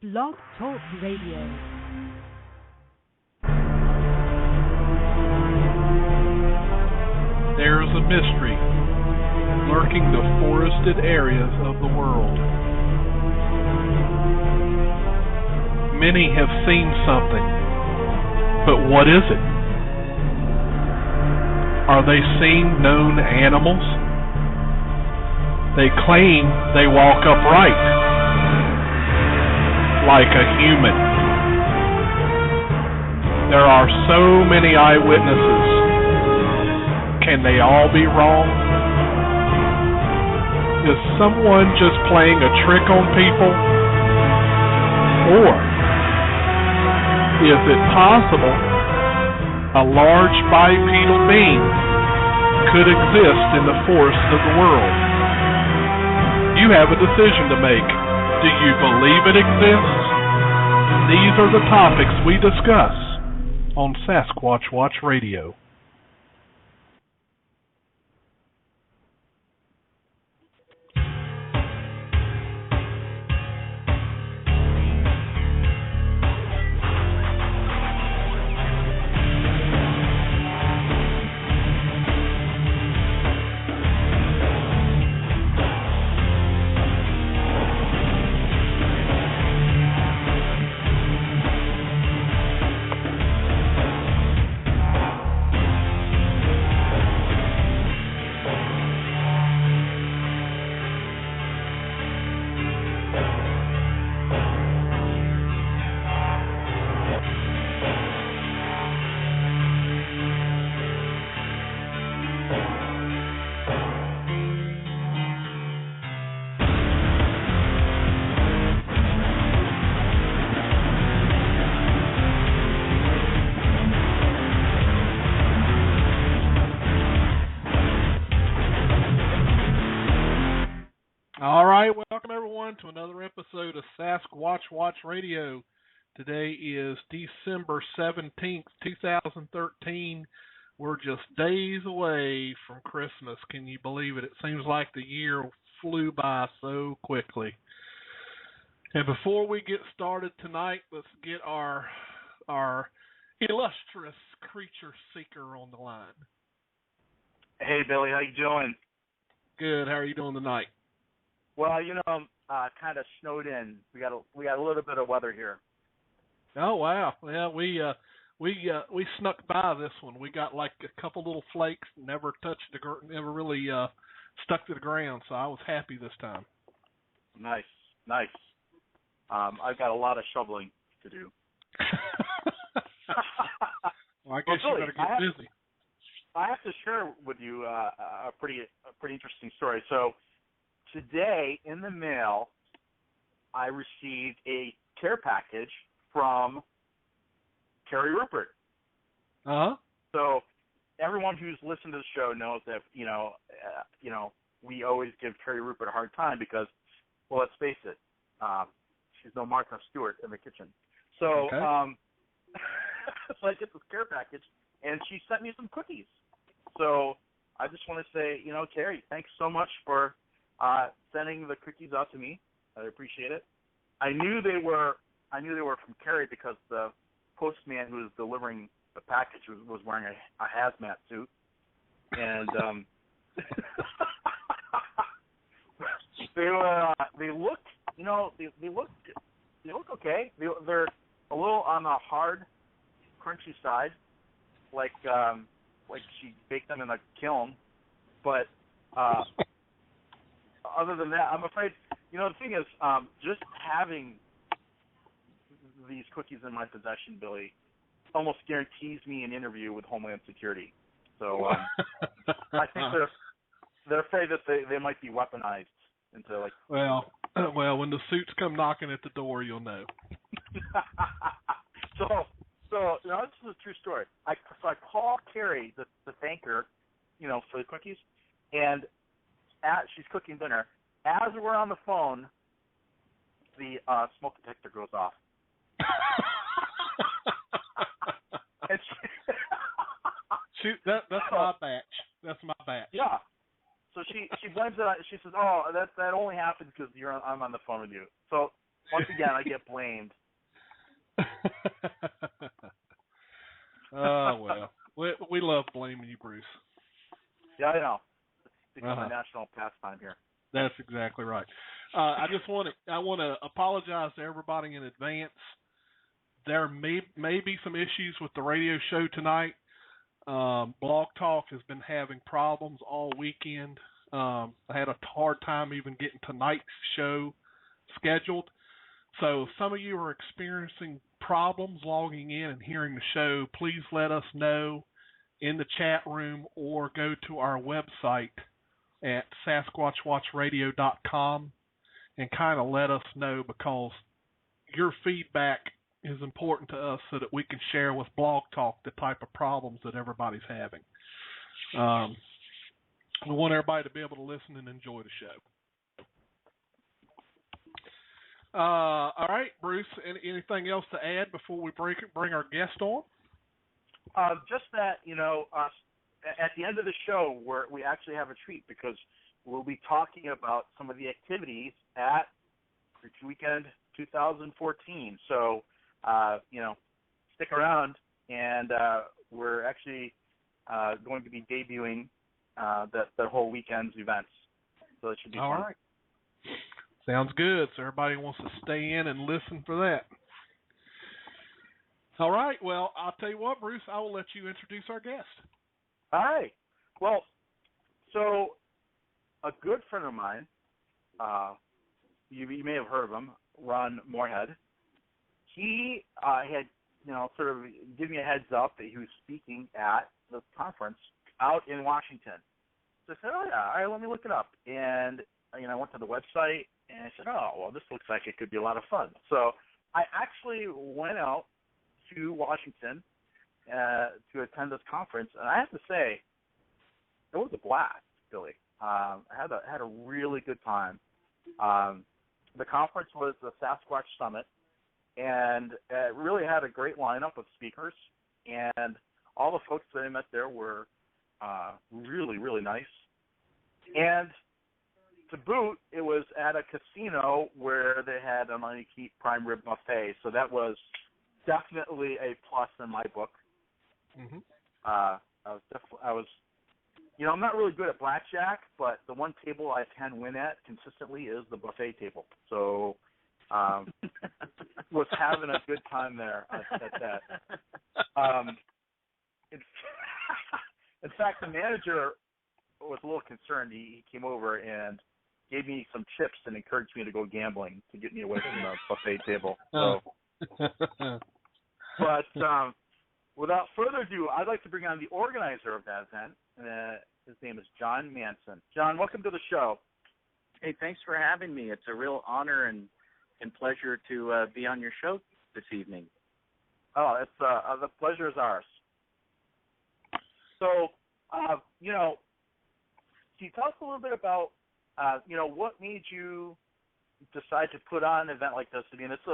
Blog Talk Radio. There is a mystery lurking the forested areas of the world. Many have seen something, but what is it? Are they seeing known animals? They claim they walk upright, like a human. There are so many eyewitnesses. Can they all be wrong? Is someone just playing a trick on people? Or is it possible a large bipedal being could exist in the forests of the world? You have a decision to make. Do you believe it exists? These are the topics we discuss on Sasquatch Watch Radio. All right, welcome everyone to another episode of Sasquatch Watch Radio. Today is December 17th, 2013. We're just days away from Christmas. Can you believe it? It seems like the year flew by so quickly. And before we get started tonight, let's get our illustrious creature seeker on the line. Hey, Billy, how you doing? Good. How are you doing tonight? Well, kind of snowed in. We got a little bit of weather here. Oh wow! Yeah, we snuck by this one. We got like a couple little flakes, never never really stuck to the ground. So I was happy this time. Nice. I've got a lot of shoveling to do. Well, I guess you better get busy. I have to share with you a pretty interesting story. So today in the mail, I received a care package from Terry Rupert. Uh-huh. So everyone who's listened to the show knows that we always give Terry Rupert a hard time because, well, let's face it, she's no Martha Stewart in the kitchen. So, okay. So I get this care package, and she sent me some cookies. So I just want to say, Terry, thanks so much for sending the cookies out to me. I appreciate it. I knew they were from Carrie because the postman who was delivering the package was wearing a hazmat suit, and they look okay. They're a little on the hard, crunchy side, like she baked them in a kiln, but. Other than that, I'm afraid, the thing is, just having these cookies in my possession, Billy, almost guarantees me an interview with Homeland Security. So I think they're afraid that they might be weaponized into like. Well, when the suits come knocking at the door, you'll know. So this is a true story. I call Carrie to thank her, for the cookies, and. She's cooking dinner. As we're on the phone, the smoke detector goes off. and That's my batch. That's my batch. Yeah. So she blames it on. She says, "Oh, that only happens because I'm on the phone with you." So Once again, I get blamed. Oh, well. We love blaming you, Bruce. Yeah, I know. It's become a national pastime here. That's exactly right. I want to apologize to everybody in advance. There may be some issues with the radio show tonight. Blog Talk has been having problems all weekend. I had a hard time even getting tonight's show scheduled. So if some of you are experiencing problems logging in and hearing the show, please let us know in the chat room or go to our website at sasquatchwatchradio.com and kind of let us know, because your feedback is important to us so that we can share with Blog Talk the type of problems that everybody's having. We want everybody to be able to listen and enjoy the show. All right, Bruce, anything else to add before we bring our guest on? Just that, at the end of the show, we actually have a treat, because we'll be talking about some of the activities at Creek Weekend 2014. So, stick around, and we're actually going to be debuting the whole weekend's events. So it should be fun. All right. Sounds good. So everybody wants to stay in and listen for that. All right. Well, I'll tell you what, Bruce, I will let you introduce our guest. All right. Well, so a good friend of mine, you may have heard of him, Ron Moorhead. He had, sort of given me a heads up that he was speaking at the conference out in Washington. So I said, oh, yeah, all right, let me look it up. And, I went to the website, and I said, oh, well, this looks like it could be a lot of fun. So I actually went out to Washington to attend this conference, and I have to say, it was a blast, Billy. I had a really good time. The conference was the Sasquatch Summit, and it really had a great lineup of speakers, and all the folks that I met there were really, really nice. And to boot, it was at a casino where they had a money keep prime rib buffet, so that was definitely a plus in my book. Mm-hmm. I was, I'm not really good at blackjack, but the one table I can win at consistently is the buffet table. So, was having a good time there at that. In fact, the manager was a little concerned. He came over and gave me some chips and encouraged me to go gambling to get me away from the buffet table. So, but without further ado, I'd like to bring on the organizer of that event. His name is John Manson. John, welcome to the show. Hey, thanks for having me. It's a real honor and pleasure to be on your show this evening. Oh, it's the pleasure is ours. So, can you tell us a little bit about, what made you decide to put on an event like this? I mean, it's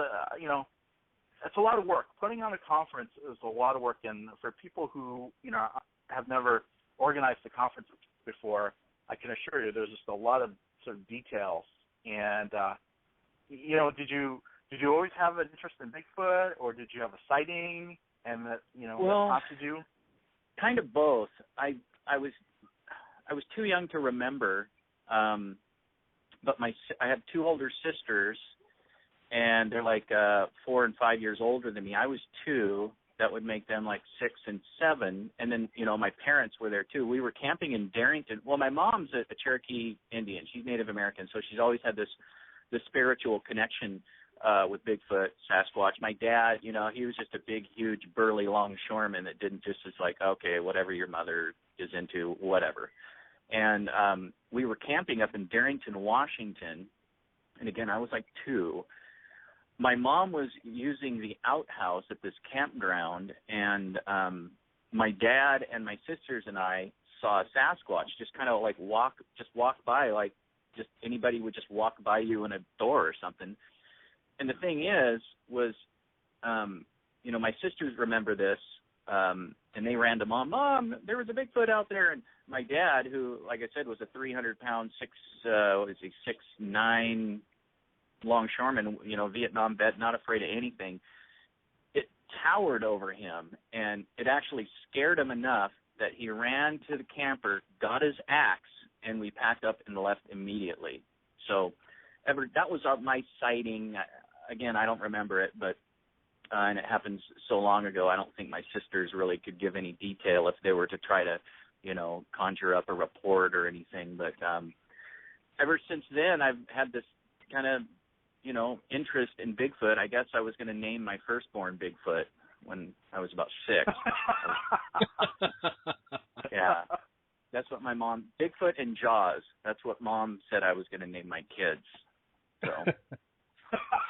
it's a lot of work. Putting on a conference is a lot of work, and for people who, have never organized a conference before, I can assure you there's just a lot of sort of details. And, did you always have an interest in Bigfoot, or did you have a sighting and that, that prompted you? Kind of both. I was too young to remember, but I have two older sisters, and they're like 4 and 5 years older than me. I was 2. That would make them like 6 and 7. And then, my parents were there too. We were camping in Darrington. Well, my mom's a Cherokee Indian. She's Native American, so she's always had this spiritual connection with Bigfoot, Sasquatch. My dad, he was just a big, huge, burly longshoreman that didn't just was like, okay, whatever your mother is into, whatever. And we were camping up in Darrington, Washington. And again, I was like 2. My mom was using the outhouse at this campground, and my dad and my sisters and I saw a Sasquatch just kind of like walk by, like just anybody would just walk by you in a door or something. And the thing was, my sisters remember this, and they ran to Mom, there was a Bigfoot out there. And my dad, who, like I said, was a 300-pound, 6'9", longshoreman, Vietnam vet, not afraid of anything. It towered over him, and it actually scared him enough that he ran to the camper, got his axe, and we packed up and left immediately. So that was my sighting. Again, I don't remember it, but and it happens so long ago, I don't think my sisters really could give any detail if they were to try to, conjure up a report or anything. But ever since then, I've had this kind of, interest in Bigfoot. I guess I was going to name my firstborn Bigfoot when I was about 6. Yeah. That's what my mom, Bigfoot and Jaws, that's what Mom said I was going to name my kids. So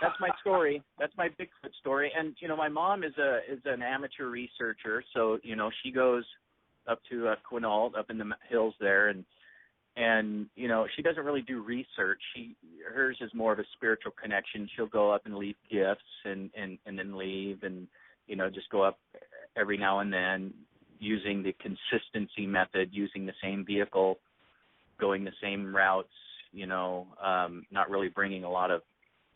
that's my story. That's my Bigfoot story. And, my mom is an amateur researcher. So, she goes up to Quinault, up in the hills there, and she doesn't really do research. Hers is more of a spiritual connection. She'll go up and leave gifts and then leave and, just go up every now and then using the consistency method, using the same vehicle, going the same routes, not really bringing a lot of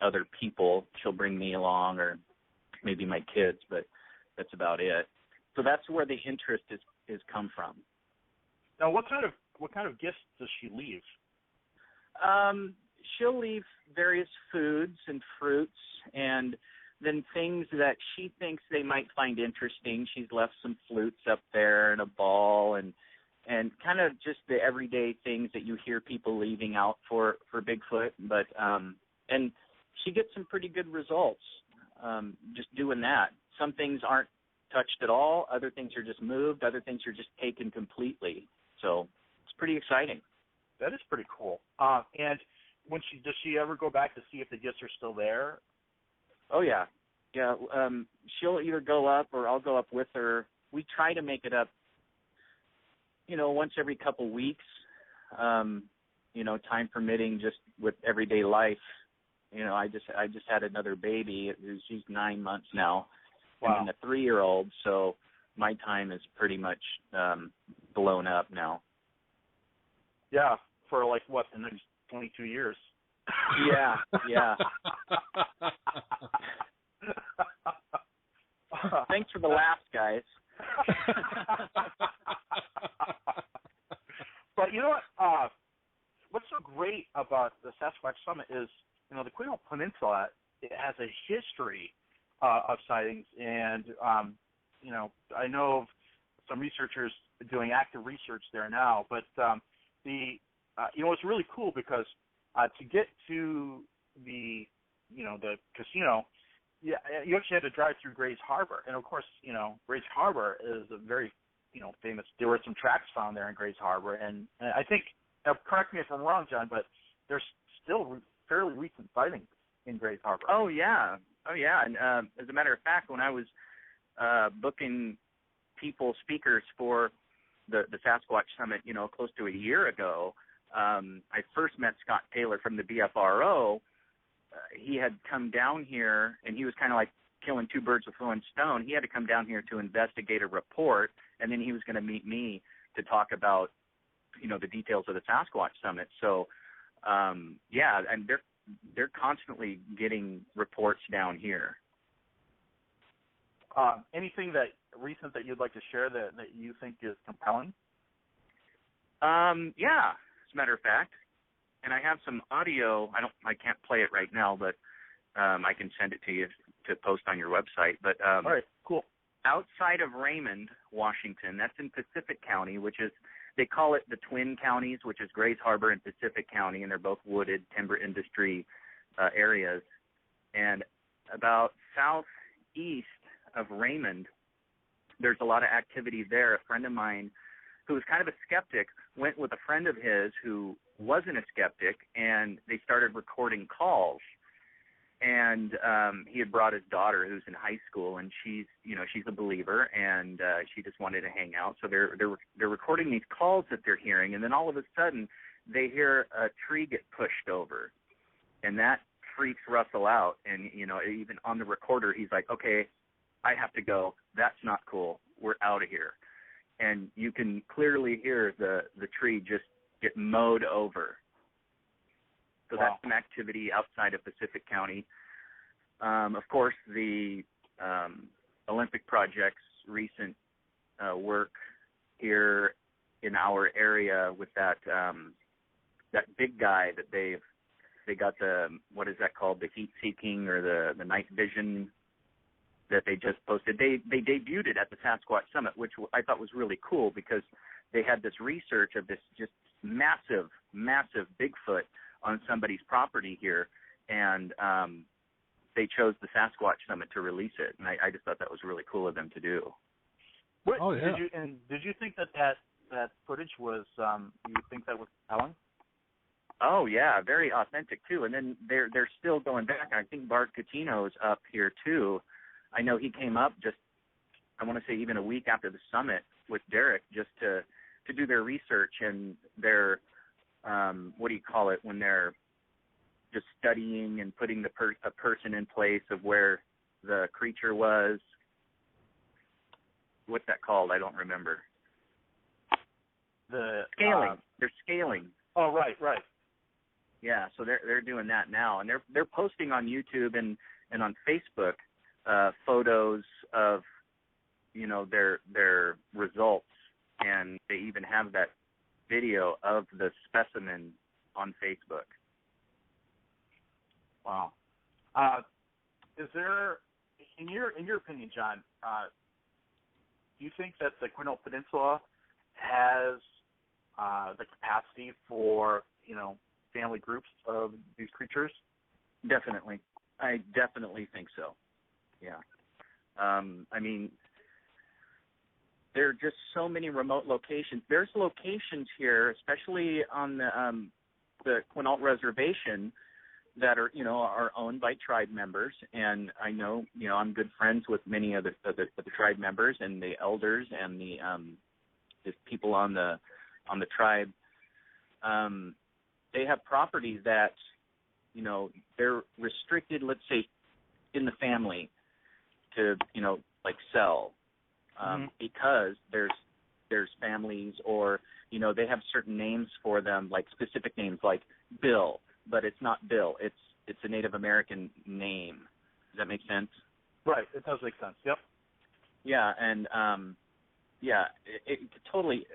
other people. She'll bring me along or maybe my kids, but that's about it. So that's where the interest is come from. Now, what kind of gifts does she leave? She'll leave various foods and fruits, and then things that she thinks they might find interesting. She's left some flutes up there and a ball and kind of just the everyday things that you hear people leaving out for Bigfoot. But and she gets some pretty good results just doing that. Some things aren't touched at all. Other things are just moved. Other things are just taken completely. So it's pretty exciting. That is pretty cool. And does she ever go back to see if the gifts are still there? Oh, yeah. Yeah, she'll either go up or I'll go up with her. We try to make it up, once every couple weeks, time permitting, just with everyday life. I just had another baby. She's 9 months now. Wow. And a 3-year-old, so my time is pretty much blown up now. Yeah, for the next 22 years. Yeah. Thanks for the laughs, guys. But you know what? What's so great about the Sasquatch Summit is, the Quinault Peninsula, it has a history of sightings, and I know of some researchers doing active research there now. But it's really cool because to get to the casino, you actually had to drive through Grays Harbor, and of course, Grays Harbor is a very famous. There were some tracks found there in Grays Harbor, and I think, correct me if I'm wrong, John, but there's still fairly recent sightings in Grays Harbor. Oh yeah. And as a matter of fact, when I was booking speakers for the Sasquatch Summit, close to a year ago, I first met Scott Taylor from the BFRO. He had come down here, and he was kind of like killing two birds with one stone. He had to come down here to investigate a report, and then he was going to meet me to talk about, the details of the Sasquatch Summit. So, and they're constantly getting reports down here. Anything recent that you'd like to share that you think is compelling? Yeah, as a matter of fact. And I have some audio. I can't play it right now, but I can send it to you to post on your website. But all right, cool. Outside of Raymond, Washington, that's in Pacific County, which is, they call it the Twin Counties, which is Grays Harbor and Pacific County, and they're both wooded timber industry areas. And about southeast of Raymond, there's a lot of activity there. A friend of mine who was kind of a skeptic went with a friend of his who wasn't a skeptic, and they started recording calls. And he had brought his daughter, who's in high school, and she's a believer, and she just wanted to hang out. So they're recording these calls that they're hearing, and then all of a sudden they hear a tree get pushed over, and that freaks Russell out. And even on the recorder, he's like, "Okay, I have to go. That's not cool. We're out of here." And you can clearly hear the tree just get mowed over. So Wow. that's some activity outside of Pacific County. Of course, the Olympic Project's recent work here in our area with that big guy that they got the, what is that called, the heat seeking or the night vision that they just posted. They debuted it at the Sasquatch Summit, which I thought was really cool because they had this research of this just massive Bigfoot on somebody's property here, and they chose the Sasquatch Summit to release it, and I just thought that was really cool of them to do. Oh, yeah. Did you think that footage was? You think that was compelling? Oh yeah, very authentic too. And then they're still going back. I think Bart Catino's up here too. I know he came up just, I want to say even a week after the summit with Derek, just to do their research and their what do you call it, when they're just studying and putting a person in place of where the creature was. What's that called? I don't remember. The scaling. They're scaling. Oh, right. Yeah, so they're doing that now, and they're posting on YouTube and on Facebook photos of, you know, their results, and they even have that video of the specimen on Facebook. Wow. Is there, in your opinion, John, do you think that the Quinault Peninsula has the capacity for, you know, family groups of these creatures? Definitely. I definitely think so. Yeah. I mean, there are just so many remote locations. There's locations here, especially on the Quinault Reservation, that are owned by tribe members, and I know, I'm good friends with many of the tribe members and the elders and the people on the tribe. They have properties that, they're restricted, let's say, in the family to, like sell, because there's families, or, they have certain names for them, like specific names like Bill, but it's not Bill. It's a Native American name. Does that make sense? Right. It does make sense. Yep. Yeah, and it could totally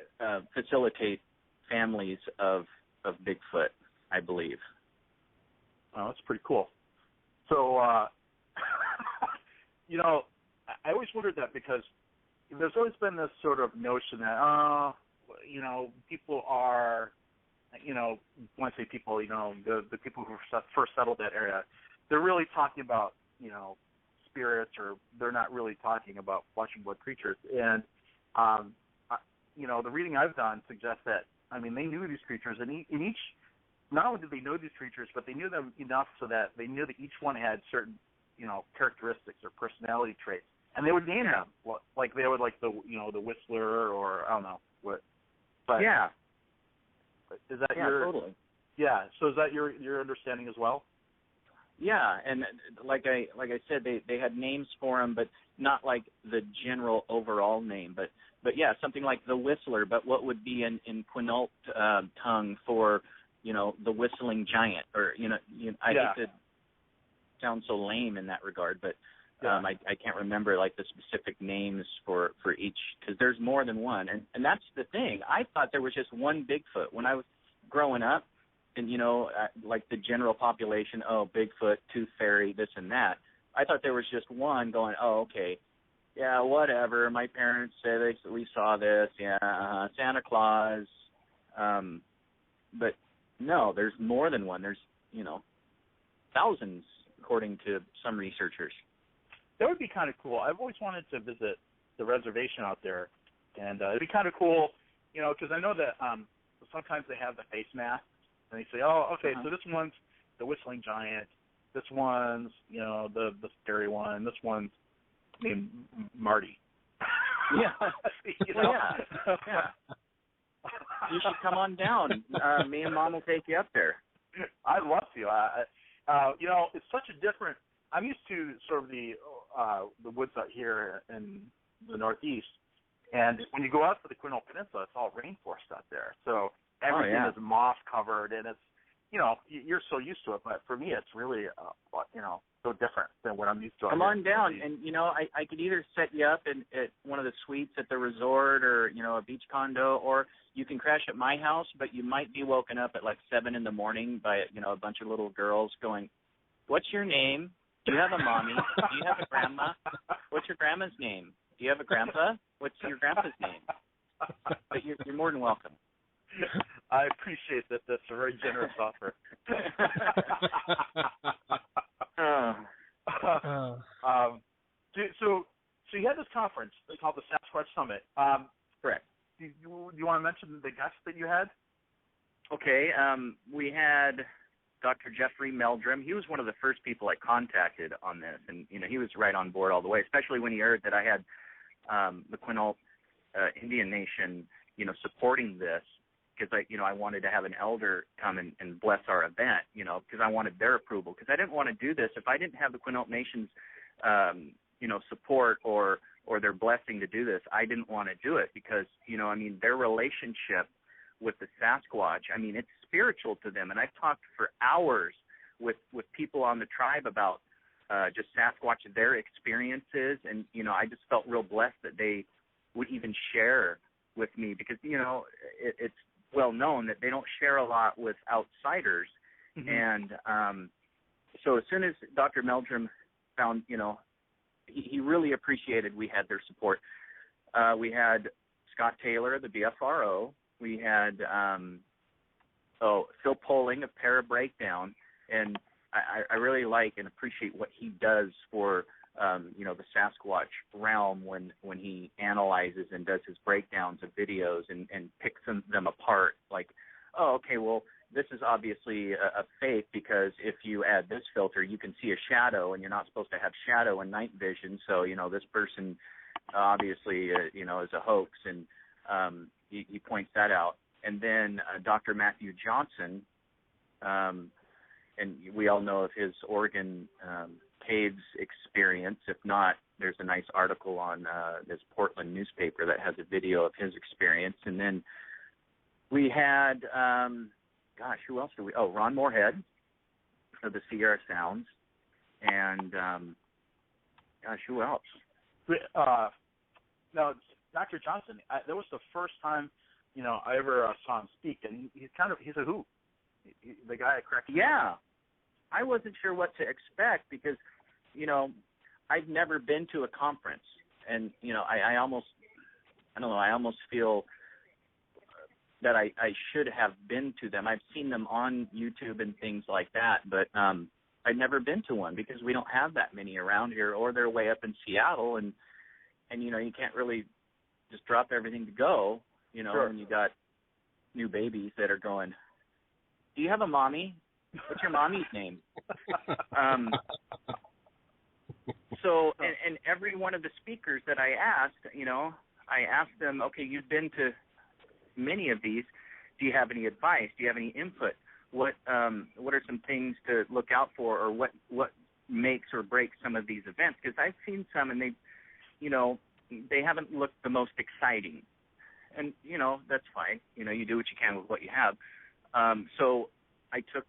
facilitate families of Bigfoot, I believe. Oh, that's pretty cool. So, I always wondered that, because there's always been this sort of notion that, people are, when I say people, the people who first settled that area, they're really talking about, spirits, or they're not really talking about flesh and blood creatures. And, the reading I've done suggests that, they knew these creatures, and each, not only did they know these creatures, but they knew them enough so that they knew that each one had certain, characteristics or personality traits, and they would name them, like they would, like the Whistler, or I don't know what. But yeah. Is that totally. Yeah. So is that your understanding as well? Yeah, and like I said, they had names for them, but not like the general overall name, but yeah, something like the Whistler, but what would be in Quinault tongue for, the whistling giant, or I hate to sound so lame in that regard, but I can't remember like the specific names for each, because there's more than one, and that's the thing. I thought there was just one Bigfoot when I was growing up, and like the general population, Bigfoot, Tooth Fairy, this and that. I thought there was just one going, okay, yeah, whatever. My parents said we saw this, Santa Claus, but no, there's more than one. There's thousands, according to some researchers. That would be kind of cool. I've always wanted to visit the reservation out there, and it'd be kind of cool, because I know that sometimes they have the face masks, and they say, so this one's the whistling giant, this one's, the scary one, this one's named Marty. Yeah. Yeah. You should come on down. Me and Mom will take you up there. I'd love to. It's such a different. I'm used to sort of the woods out here in the Northeast, and when you go out to the Quinault Peninsula, it's all rainforest out there. So everything is moss covered, and it's you're so used to it, but for me, it's really, so different than what I'm used to. Come on down, and I could either set you up at one of the suites at the resort, or a beach condo, or you can crash at my house. But you might be woken up at like 7 a.m. by a bunch of little girls going, "What's your name? Do you have a mommy? Do you have a grandma? What's your grandma's name? Do you have a grandpa? What's your grandpa's name?" But you're more than welcome. I appreciate that. That's a very generous offer. So you had this conference called the Sasquatch Summit. Correct. Do you want to mention the guests that you had? Okay. We had Dr. Jeffrey Meldrum. He was one of the first people I contacted on this, and he was right on board all the way, especially when he heard that I had the Quinault Indian Nation, supporting this, because I wanted to have an elder come and bless our event, because I wanted their approval, because I didn't want to do this if I didn't have the Quinault Nation's support or their blessing to do this. I didn't want to do it because their relationship with the Sasquatch, it's spiritual to them, and I've talked for hours with people on the tribe about just Sasquatch, their experiences, and I just felt real blessed that they would even share with me, because it's well known that they don't share a lot with outsiders. Mm-hmm. And so as soon as Dr. Meldrum found, he really appreciated we had their support. We had Scott Taylor, the BFRO. We had Phil Poling of Para Breakdown, and I really like and appreciate what he does for the Sasquatch realm when he analyzes and does his breakdowns of videos and picks them apart. Like, oh, okay, well, this is obviously a fake, because if you add this filter, you can see a shadow, and you're not supposed to have shadow and night vision. So, this person obviously, is a hoax, and he points that out. And then Dr. Matthew Johnson, and we all know of his Oregon caves experience. If not, there's a nice article on this Portland newspaper that has a video of his experience. And then we had, who else do we? Oh, Ron Moorhead of the Sierra Sounds. And, who else? Now, Dr. Johnson, that was the first time, I ever saw him speak, and he's a hoot. The guy cracked me. Yeah. I wasn't sure what to expect, because, I've never been to a conference, and, I almost feel that I should have been to them. I've seen them on YouTube and things like that, but I've never been to one, because we don't have that many around here, or they're way up in Seattle, and you can't really just drop everything to go, Sure. And you got new babies that are going, "Do you have a mommy? What's your mommy's name?" So, and every one of the speakers that I asked, I asked them, okay, you've been to many of these. Do you have any advice? Do you have any input? What are some things to look out for, or what makes or breaks some of these events? Because I've seen some, and they haven't looked the most exciting. And, that's fine. You do what you can with what you have. So I took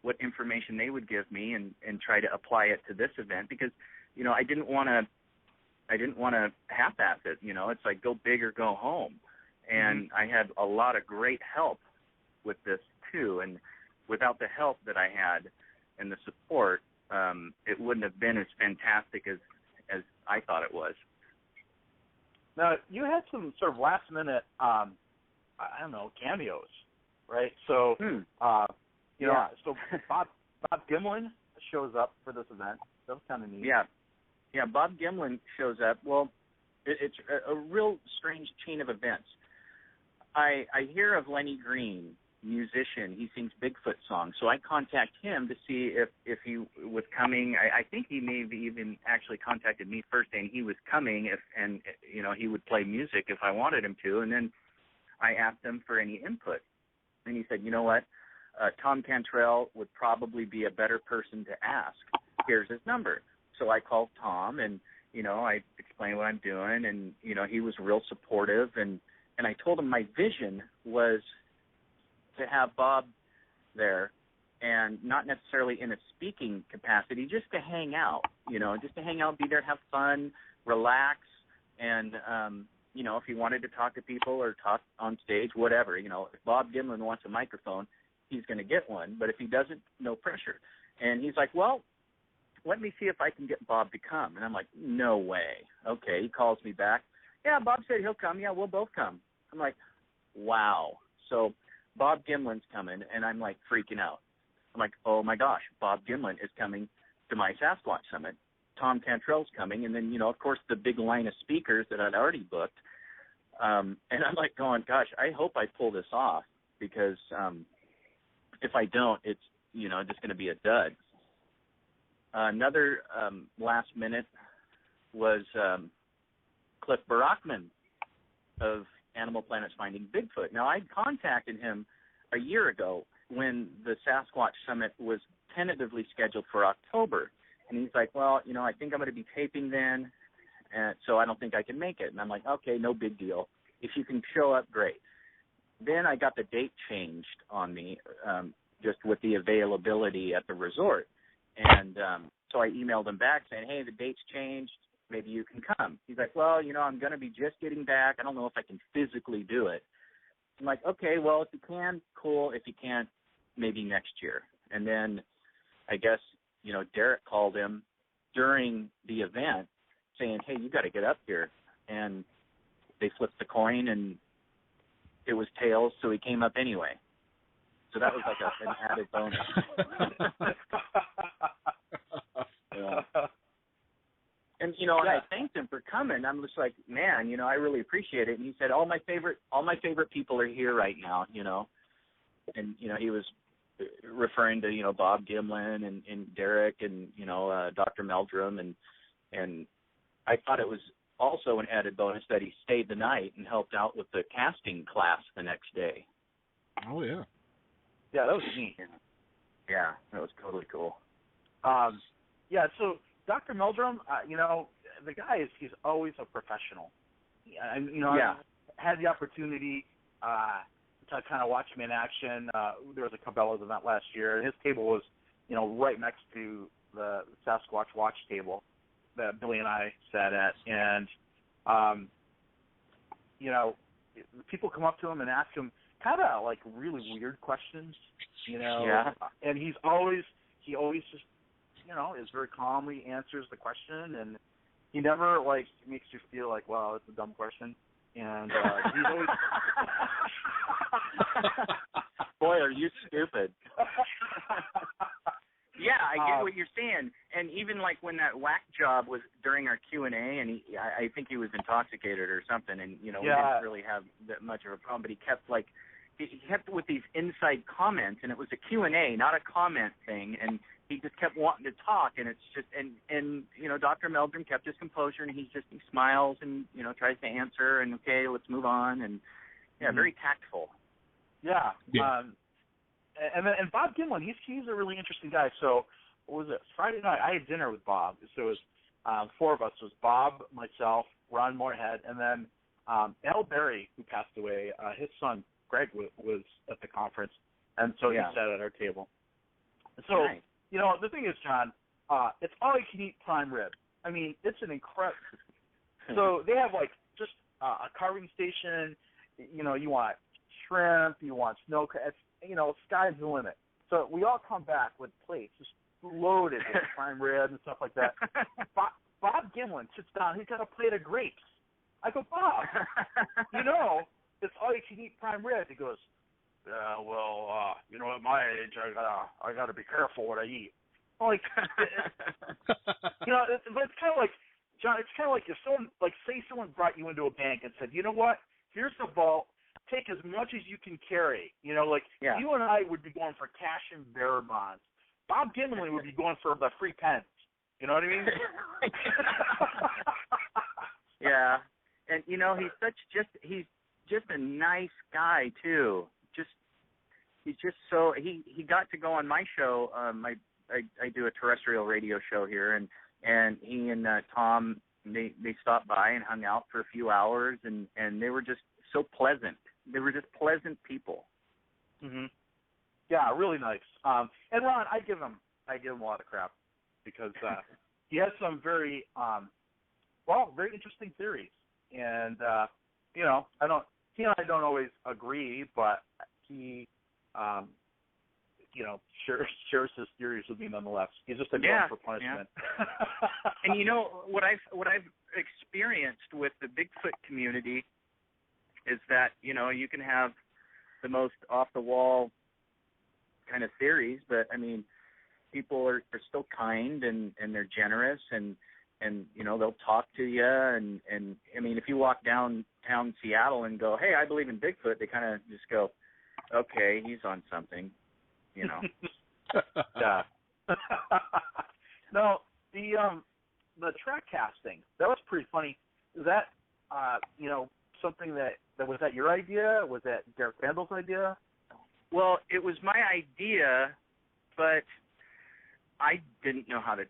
what information they would give me and try to apply it to this event, because, I didn't want to half-ass it. It's like go big or go home. And I had a lot of great help with this too. And without the help that I had and the support, it wouldn't have been as fantastic as I thought it was. Now, you had some sort of last-minute, cameos, right? So, so Bob Gimlin shows up for this event. That was kind of neat. Yeah, Bob Gimlin shows up. Well, it's a real strange chain of events. I hear of Lenny Green, musician. He sings Bigfoot songs. So I contact him to see if he was coming. I think he may have even actually contacted me first, saying he was coming, and he would play music if I wanted him to. And then I asked him for any input. And he said, you know what, Tom Cantrell would probably be a better person to ask. Here's his number. So I called Tom, and, I explained what I'm doing, and, he was real supportive. And I told him my vision was to have Bob there and not necessarily in a speaking capacity, just to hang out, just to hang out, be there, have fun, relax, and, if he wanted to talk to people or talk on stage, whatever, if Bob Gimlin wants a microphone, he's going to get one, but if he doesn't, no pressure. And he's like, well, let me see if I can get Bob to come. And I'm like, no way. Okay, he calls me back. Yeah, Bob said he'll come. Yeah, we'll both come. I'm like, wow. So Bob Gimlin's coming, and I'm like freaking out. I'm like, oh my gosh, Bob Gimlin is coming to my Sasquatch Summit. Tom Cantrell's coming, and then, of course, the big line of speakers that I'd already booked. And I'm like going, gosh, I hope I pull this off, because if I don't, it's, just going to be a dud. Another last minute was Cliff Barackman of Animal Planet's Finding Bigfoot. Now, I'd contacted him a year ago when the Sasquatch Summit was tentatively scheduled for October. And he's like, well, I think I'm going to be taping then, and so I don't think I can make it. And I'm like, okay, no big deal. If you can show up, great. Then I got the date changed on me, just with the availability at the resort. And so I emailed him back saying, hey, the date's changed. Maybe you can come. He's like, well, I'm going to be just getting back. I don't know if I can physically do it. I'm like, okay, well, if you can, cool. If you can't, maybe next year. And then I guess, Derek called him during the event saying, hey, you got to get up here. And they flipped the coin, and it was tails, so he came up anyway. So that was like an added bonus. Yeah. And and I thanked him for coming. I'm just like, man, I really appreciate it. And he said, all my favorite people are here right now, And he was referring to Bob Gimlin and Derek and Dr. Meldrum, and I thought it was also an added bonus that he stayed the night and helped out with the casting class the next day. Oh yeah. Yeah, that was neat. Yeah, that was totally cool. So Dr. Meldrum, the guy he's always a professional. I had the opportunity to kind of watch him in action. There was a Cabela's event last year, and his table was, right next to the Sasquatch Watch table that Billy and I sat at. And, people come up to him and ask him kind of like really weird questions, Yeah. And he always just, is very calmly answers the question, and he never makes you feel like, wow, that's a dumb question. And he's always boy, are you stupid. Yeah, I get what you're saying. And even when that whack job was during our Q&A, and I think he was intoxicated or something, and we didn't really have that much of a problem, but he kept with these inside comments, and it was a Q&A, not a comment thing, and he just kept wanting to talk, and it's just and Dr. Meldrum kept his composure, and he smiles and tries to answer, and okay, let's move on, and very tactful. Yeah. And Bob Gimlin, he's a really interesting guy. So what was it? Friday night, I had dinner with Bob. So it was four of us. It was Bob, myself, Ron Moorhead, and then Al Berry, who passed away. His son Greg was at the conference, and so he sat at our table. So nice. The thing is, John, it's all you can eat prime rib. I mean, it's an incredible. So they have just a carving station. You want shrimp, you want snow crab. Sky's the limit. So we all come back with plates just loaded with prime rib and stuff like that. Bob Gimlin sits down. He's got a plate of grapes. I go, Bob, it's all you can eat prime rib. He goes, at my age, I gotta be careful what I eat. I'm like, but it's kind of like, John. It's kind of like if someone, say someone brought you into a bank and said, you know what? Here's the vault. Take as much as you can carry. You and I would be going for cash and bearer bonds. Bob Gimlin would be going for the free pens. You know what I mean? Yeah, and he's just a nice guy too. He's just so he got to go on my show. I do a terrestrial radio show here, and he and Tom they stopped by and hung out for a few hours, and they were just so pleasant. They were just pleasant people. Mhm. Yeah, really nice. And Ron, I give him a lot of crap because he has some very very interesting theories. And he and I don't always agree, but he shares his theories with me nonetheless. He's just a glutton for punishment. Yeah. And what I've experienced with the Bigfoot community is that you can have the most off the wall kind of theories, but I mean, people are still kind and they're generous and they'll talk to you and I mean, if you walk downtown Seattle and go, hey, I believe in Bigfoot, they kind of just go, okay, he's on something. Yeah. No, the track casting, that was pretty funny. Is that something that was that your idea? Was that Derek Vandal's idea? Well, it was my idea, but I didn't know how to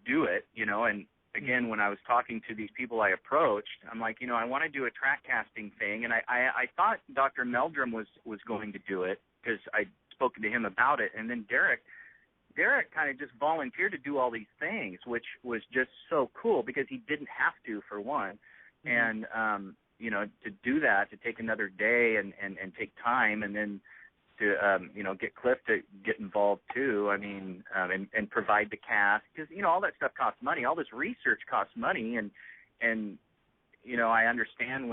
do it, and again, when I was talking to these people I approached, I'm like, I want to do a track casting thing, and I thought Dr. Meldrum was going to do it because I'd spoken to him about it, and then Derek kind of just volunteered to do all these things, which was just so cool because he didn't have to, for one, and to do that, to take another day and take time, and then to get Cliff to get involved too. I mean, and provide the cast, because all that stuff costs money. All this research costs money, and I understand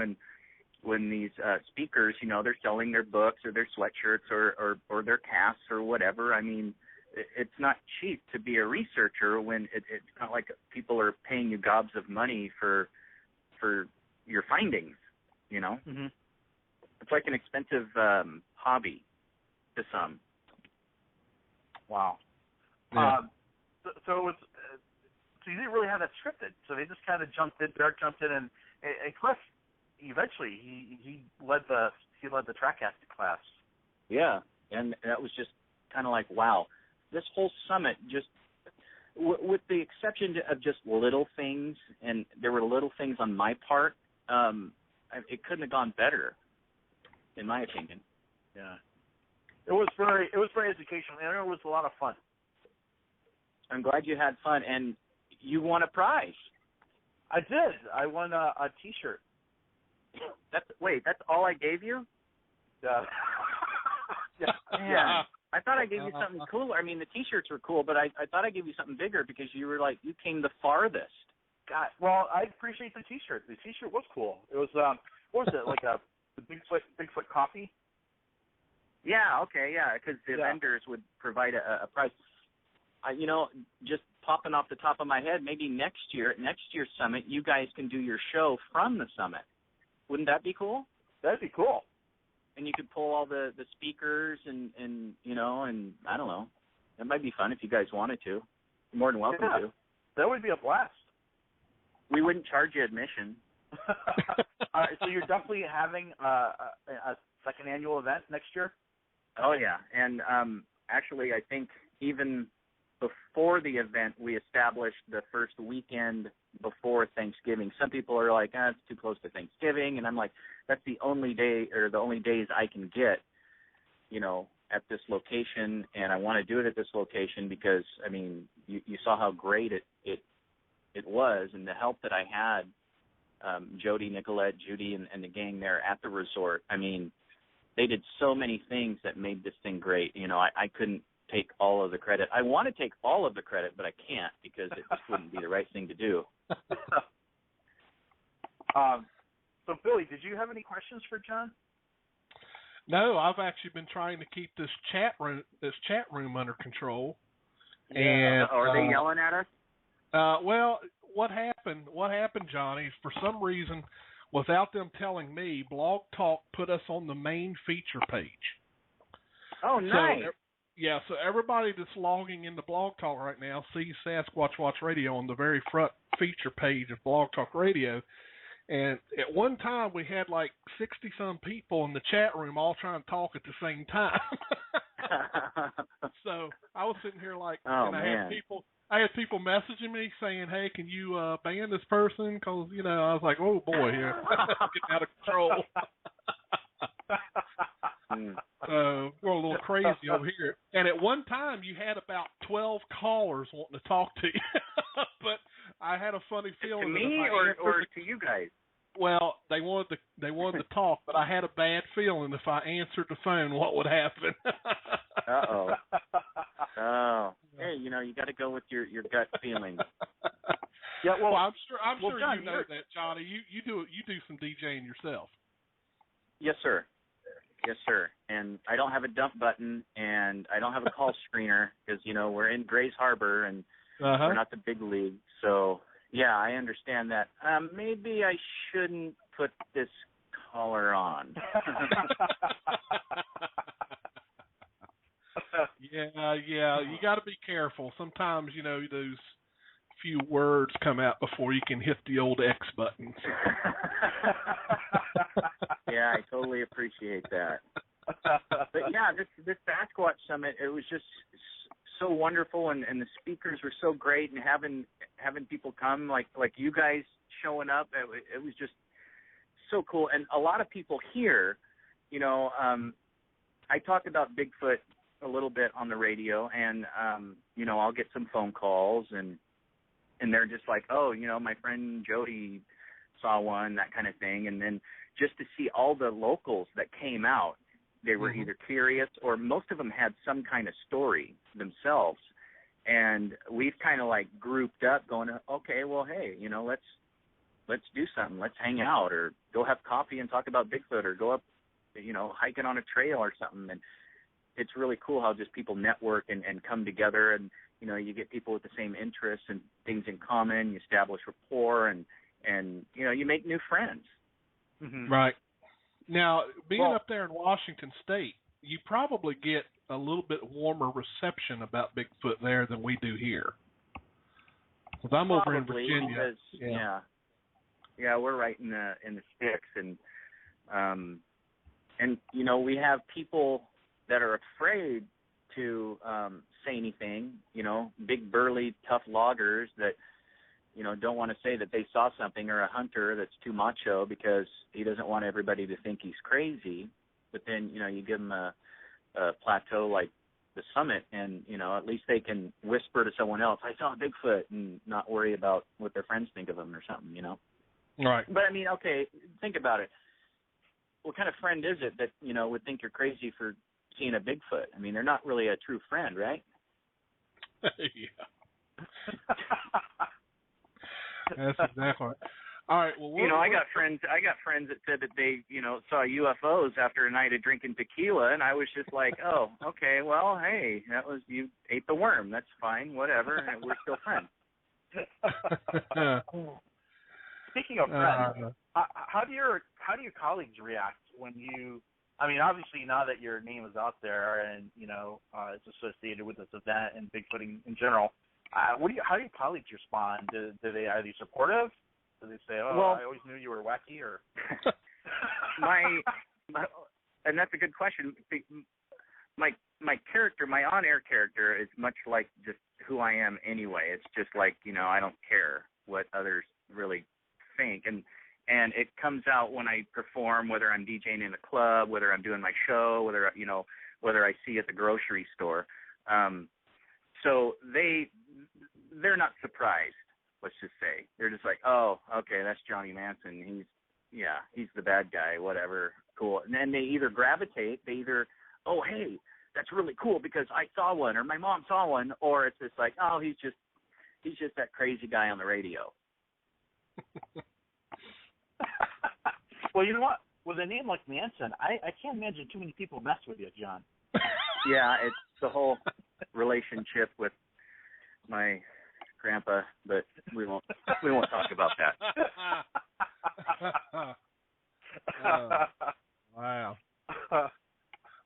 when these speakers, they're selling their books or their sweatshirts or their casts or whatever. I mean, it's not cheap to be a researcher when it's not like people are paying you gobs of money for your findings. It's like an expensive hobby to some. Wow. Yeah. So you didn't really have that scripted. So they just kind of jumped in. Derek jumped in, and Cliff eventually he led the track casting class. Yeah, and that was just kind of like, wow, this whole summit, just with the exception of just little things, and there were little things on my part, it couldn't have gone better, in my opinion. Yeah, it was very educational, and it was a lot of fun. I'm glad you had fun, and you won a prize. I did. I won a T-shirt. That's all I gave you? Yeah. Man, I thought I gave you something cooler. I mean, the T-shirts were cool, but I thought I gave you something bigger because you were like, you came the farthest. God, well, I appreciate the T-shirt. The T-shirt was cool. It was what was it, like the Bigfoot coffee? Yeah, okay, yeah, because the vendors would provide a prize. Just popping off the top of my head, maybe next year's summit, you guys can do your show from the summit. Wouldn't that be cool? That'd be cool. And you could pull all the speakers and I don't know. That might be fun if you guys wanted to. You're more than welcome to. That would be a blast. We wouldn't charge you admission. All right, so you're definitely having a second annual event next year? Oh, yeah. And actually, I think even before the event, we established the first weekend before Thanksgiving. Some people are like, it's too close to Thanksgiving. And I'm like, that's the only day or the only days I can get, at this location. And I want to do it at this location because, I mean, you saw how great it was and the help that I had, Jody, Nicolette, Judy, and the gang there at the resort. I mean, they did so many things that made this thing great. I couldn't take all of the credit. I want to take all of the credit, but I can't because it just wouldn't be the right thing to do. So, Billy, did you have any questions for John? No, I've actually been trying to keep this chat room under control. Yeah. And are they yelling at us? Well, what happened, Johnny? For some reason, without them telling me, Blog Talk put us on the main feature page. Oh, nice. So everybody that's logging into Blog Talk right now sees Sasquatch Watch Radio on the very front feature page of Blog Talk Radio. And at one time, we had like 60-some people in the chat room all trying to talk at the same time. So I was sitting here like, I had people messaging me saying, hey, can you ban this person? Because, I was like, oh, boy, here. Getting out of control. We're a little crazy over here. And at one time, you had about 12 callers wanting to talk to you. But I had a funny feeling. To me or to you guys? Well, they wanted to talk, but I had a bad feeling if I answered the phone, what would happen? Uh-oh. Oh. Hey, you got to go with your gut feeling. Yeah, well, I'm sure John, you know that, Johnny. You do some DJing yourself. Yes, sir. Yes, sir. And I don't have a dump button, and I don't have a call screener because we're in Grays Harbor and we're not the big league. So yeah, I understand that. Maybe I shouldn't put this caller on. Yeah. You got to be careful. Sometimes those few words come out before you can hit the old X button. Yeah, I totally appreciate that. But yeah, this Sasquatch Summit, it was just so wonderful, and the speakers were so great, and having people come like you guys showing up, it was just so cool. And a lot of people here, I talked about Bigfoot a little bit on the radio, and I'll get some phone calls, and they're just like, oh, my friend Jody saw one, that kind of thing. And then just to see all the locals that came out, they were either curious or most of them had some kind of story themselves. And we've kind of like grouped up going, okay, well, hey, let's do something. Let's hang out or go have coffee and talk about Bigfoot or go up, hiking on a trail or something. And it's really cool how just people network and come together, and you get people with the same interests and things in common. You establish rapport, and you make new friends. Mm-hmm. Right. Now, being up there in Washington State, you probably get a little bit warmer reception about Bigfoot there than we do here. Because I'm over in Virginia. Because, yeah, we're right in the sticks, and we have people that are afraid to say anything, big, burly, tough loggers that, don't want to say that they saw something, or a hunter that's too macho because he doesn't want everybody to think he's crazy. But then, you give them a plateau like the Summit, and, at least they can whisper to someone else, I saw a Bigfoot, and not worry about what their friends think of them or something, Right. But, I mean, okay, think about it. What kind of friend is it that, would think you're crazy for seeing a Bigfoot? I mean, they're not really a true friend, right? Yeah. That's exactly right. All right. Well, I got friends that said that they, saw UFOs after a night of drinking tequila, and I was just like, oh, okay, well, hey, you ate the worm. That's fine, whatever. And we're still friends. Speaking of friends, how do your colleagues react when you? I mean, obviously now that your name is out there and it's associated with this event and Bigfooting in general, how do your colleagues respond? Do they, are they supportive? Do they say, "Oh, well, I always knew you were wacky"? Or and that's a good question. My character, my on-air character, is much like just who I am anyway. It's just like I don't care what others really think, and it comes out when I perform, whether I'm DJing in a club, whether I'm doing my show, whether I see at the grocery store. So they're not surprised. Let's just say they're just like, oh, okay, that's Johnny Manson. He's the bad guy. Whatever, cool. And then they either gravitate. Oh, hey, that's really cool because I saw one, or my mom saw one, or it's just like, oh, he's just that crazy guy on the radio. Well, you know what? With a name like Manson, I can't imagine too many people mess with you, John. Yeah, it's the whole relationship with my grandpa, but we won't talk about that. Wow.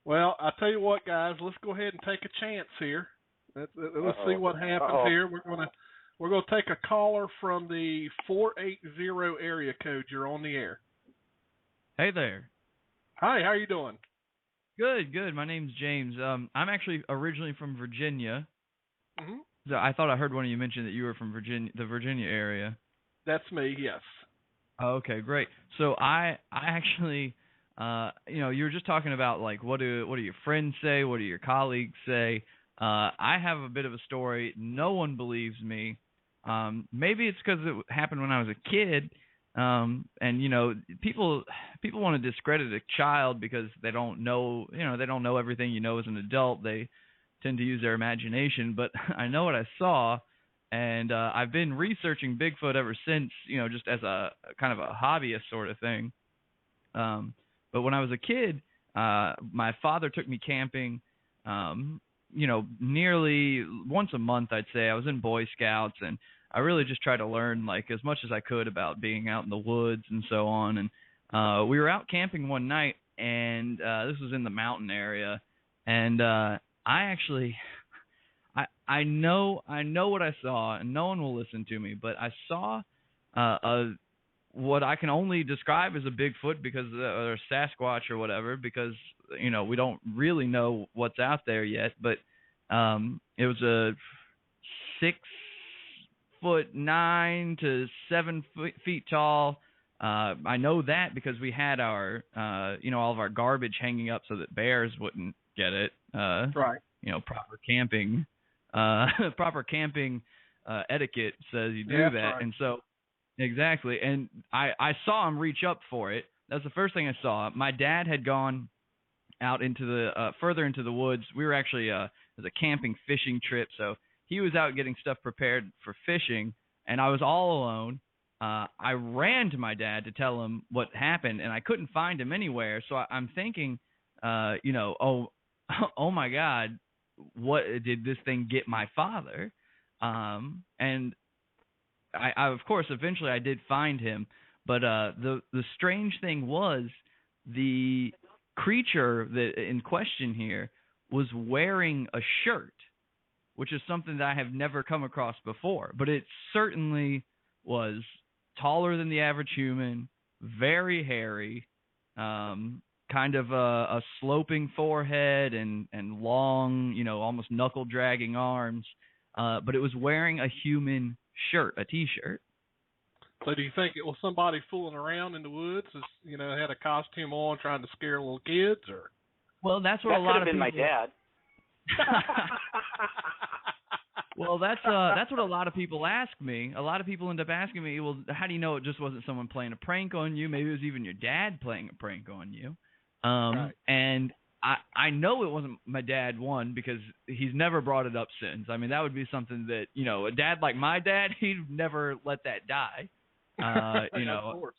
Well, I tell you what, guys, let's go ahead and take a chance here. Let's see what happens here. We're gonna take a caller from the 480 area code. You're on the air. Hey there. Hi, how are you doing? Good. My name's James. I'm actually originally from Virginia. Mm-hmm. So I thought I heard one of you mention that you were from the Virginia area. That's me, yes. Oh, okay, great. So I actually you were just talking about like what do your friends say, what do your colleagues say. I have a bit of a story. No one believes me. Maybe it's because it happened when I was a kid. And people want to discredit a child because they don't know everything you know as an adult. They tend to use their imagination, but I know what I saw, and I've been researching Bigfoot ever since, just as a kind of a hobbyist sort of thing. But when I was a kid, my father took me camping, nearly once a month, I'd say. I was in Boy Scouts, and I really just tried to learn like as much as I could about being out in the woods and so on. And we were out camping one night, and this was in the mountain area, and I know what I saw, and no one will listen to me, but I saw what I can only describe as a Bigfoot or Sasquatch or whatever, because we don't really know what's out there yet. But it was a 6'9" to 7 feet tall. I know that because we had our all of our garbage hanging up so that bears wouldn't get it. Right. Proper camping. Proper camping etiquette says you do that. Right. And so, exactly. And I saw him reach up for it. That's the first thing I saw. My dad had gone out into the further into the woods. We were actually it was a camping fishing trip, so he was out getting stuff prepared for fishing, and I was all alone. I ran to my dad to tell him what happened, and I couldn't find him anywhere. So I'm thinking, oh my God, what did this thing get my father? And I of course, eventually I did find him, but the strange thing was the creature that in question here was wearing a shirt, which is something that I have never come across before. But it certainly was taller than the average human, very hairy, kind of a sloping forehead and long, almost knuckle-dragging arms. But it was wearing a human shirt, a T-shirt. So do you think it was somebody fooling around in the woods, had a costume on trying to scare little kids, or? Well, that's what a lot of people... That could have been my dad. Well, that's what a lot of people ask me. A lot of people end up asking me, well, how do you know it just wasn't someone playing a prank on you? Maybe it was even your dad playing a prank on you. Right. And I know it wasn't my dad, one, because he's never brought it up since. I mean, that would be something that, a dad like my dad, he'd never let that die. Of course.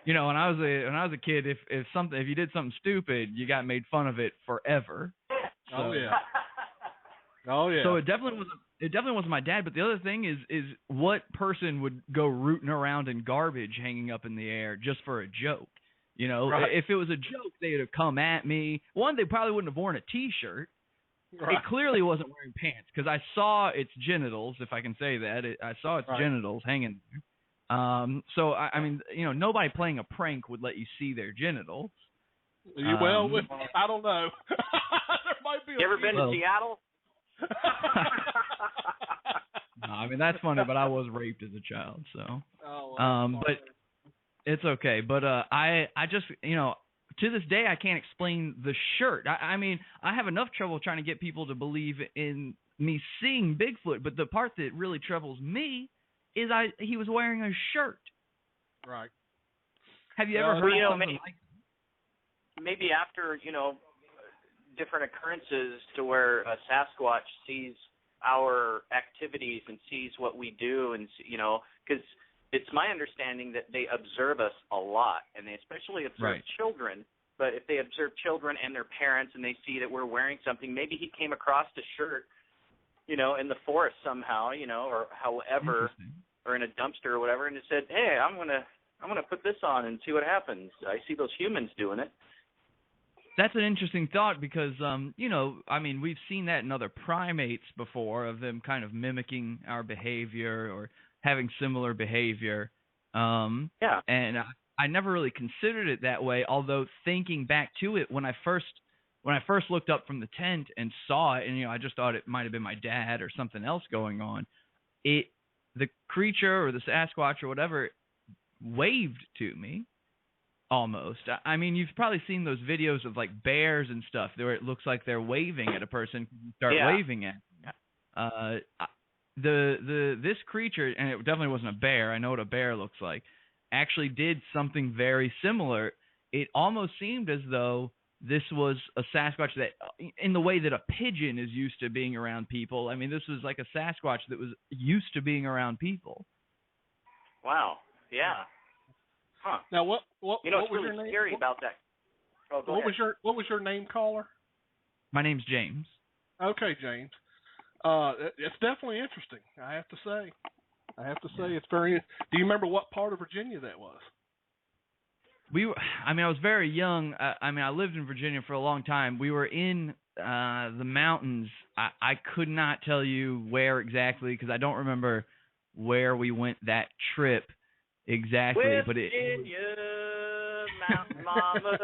When I was a kid, if you did something stupid, you got made fun of it forever. So, oh yeah. Oh yeah. So it definitely wasn't my dad. But the other thing is what person would go rooting around in garbage hanging up in the air just for a joke? Right. If it was a joke, they would have come at me. One, they probably wouldn't have worn a T-shirt. Right. It clearly wasn't wearing pants because I saw its genitals, if I can say that. I saw its genitals hanging there. So I mean, nobody playing a prank would let you see their genitals. Well, I don't know. There might be. You ever been to Seattle? No, I mean that's funny, but I was raped as a child, so. But it's okay. But I just to this day I can't explain the shirt. I mean I have enough trouble trying to get people to believe in me seeing Bigfoot, but the part that really troubles me is he was wearing a shirt. Right. Have you ever heard of something like that? Maybe after different occurrences to where a Sasquatch sees our activities and sees what we do, and because it's my understanding that they observe us a lot, and they especially observe children. But if they observe children and their parents, and they see that we're wearing something, maybe he came across a shirt, in the forest somehow, or however, or in a dumpster or whatever, and it said, "Hey, I'm gonna put this on and see what happens. I see those humans doing it." That's an interesting thought because, I mean, we've seen that in other primates before, of them kind of mimicking our behavior or having similar behavior. And I never really considered it that way, although thinking back to it, when I first looked up from the tent and saw it, and, I just thought it might have been my dad or something else going on, the creature or the Sasquatch or whatever waved to me. almost. I mean, you've probably seen those videos of like bears and stuff where it looks like they're waving at a person. You start waving at them. This creature, and it definitely wasn't a bear. I know what a bear looks like. Actually, did something very similar. It almost seemed as though this was a Sasquatch that, in the way that a pigeon is used to being around people. I mean, this was like a Sasquatch that was used to being around people. Wow. Yeah. Huh. Now, what was really your name? Scary about that? Oh, go ahead. What was your name, caller? My name's James. Okay, James. It's definitely interesting. I have to say, it's very. Do you remember what part of Virginia that was? I was very young. I lived in Virginia for a long time. We were in the mountains. I could not tell you where exactly because I don't remember where we went that trip exactly. Virginia, Mountain Mama.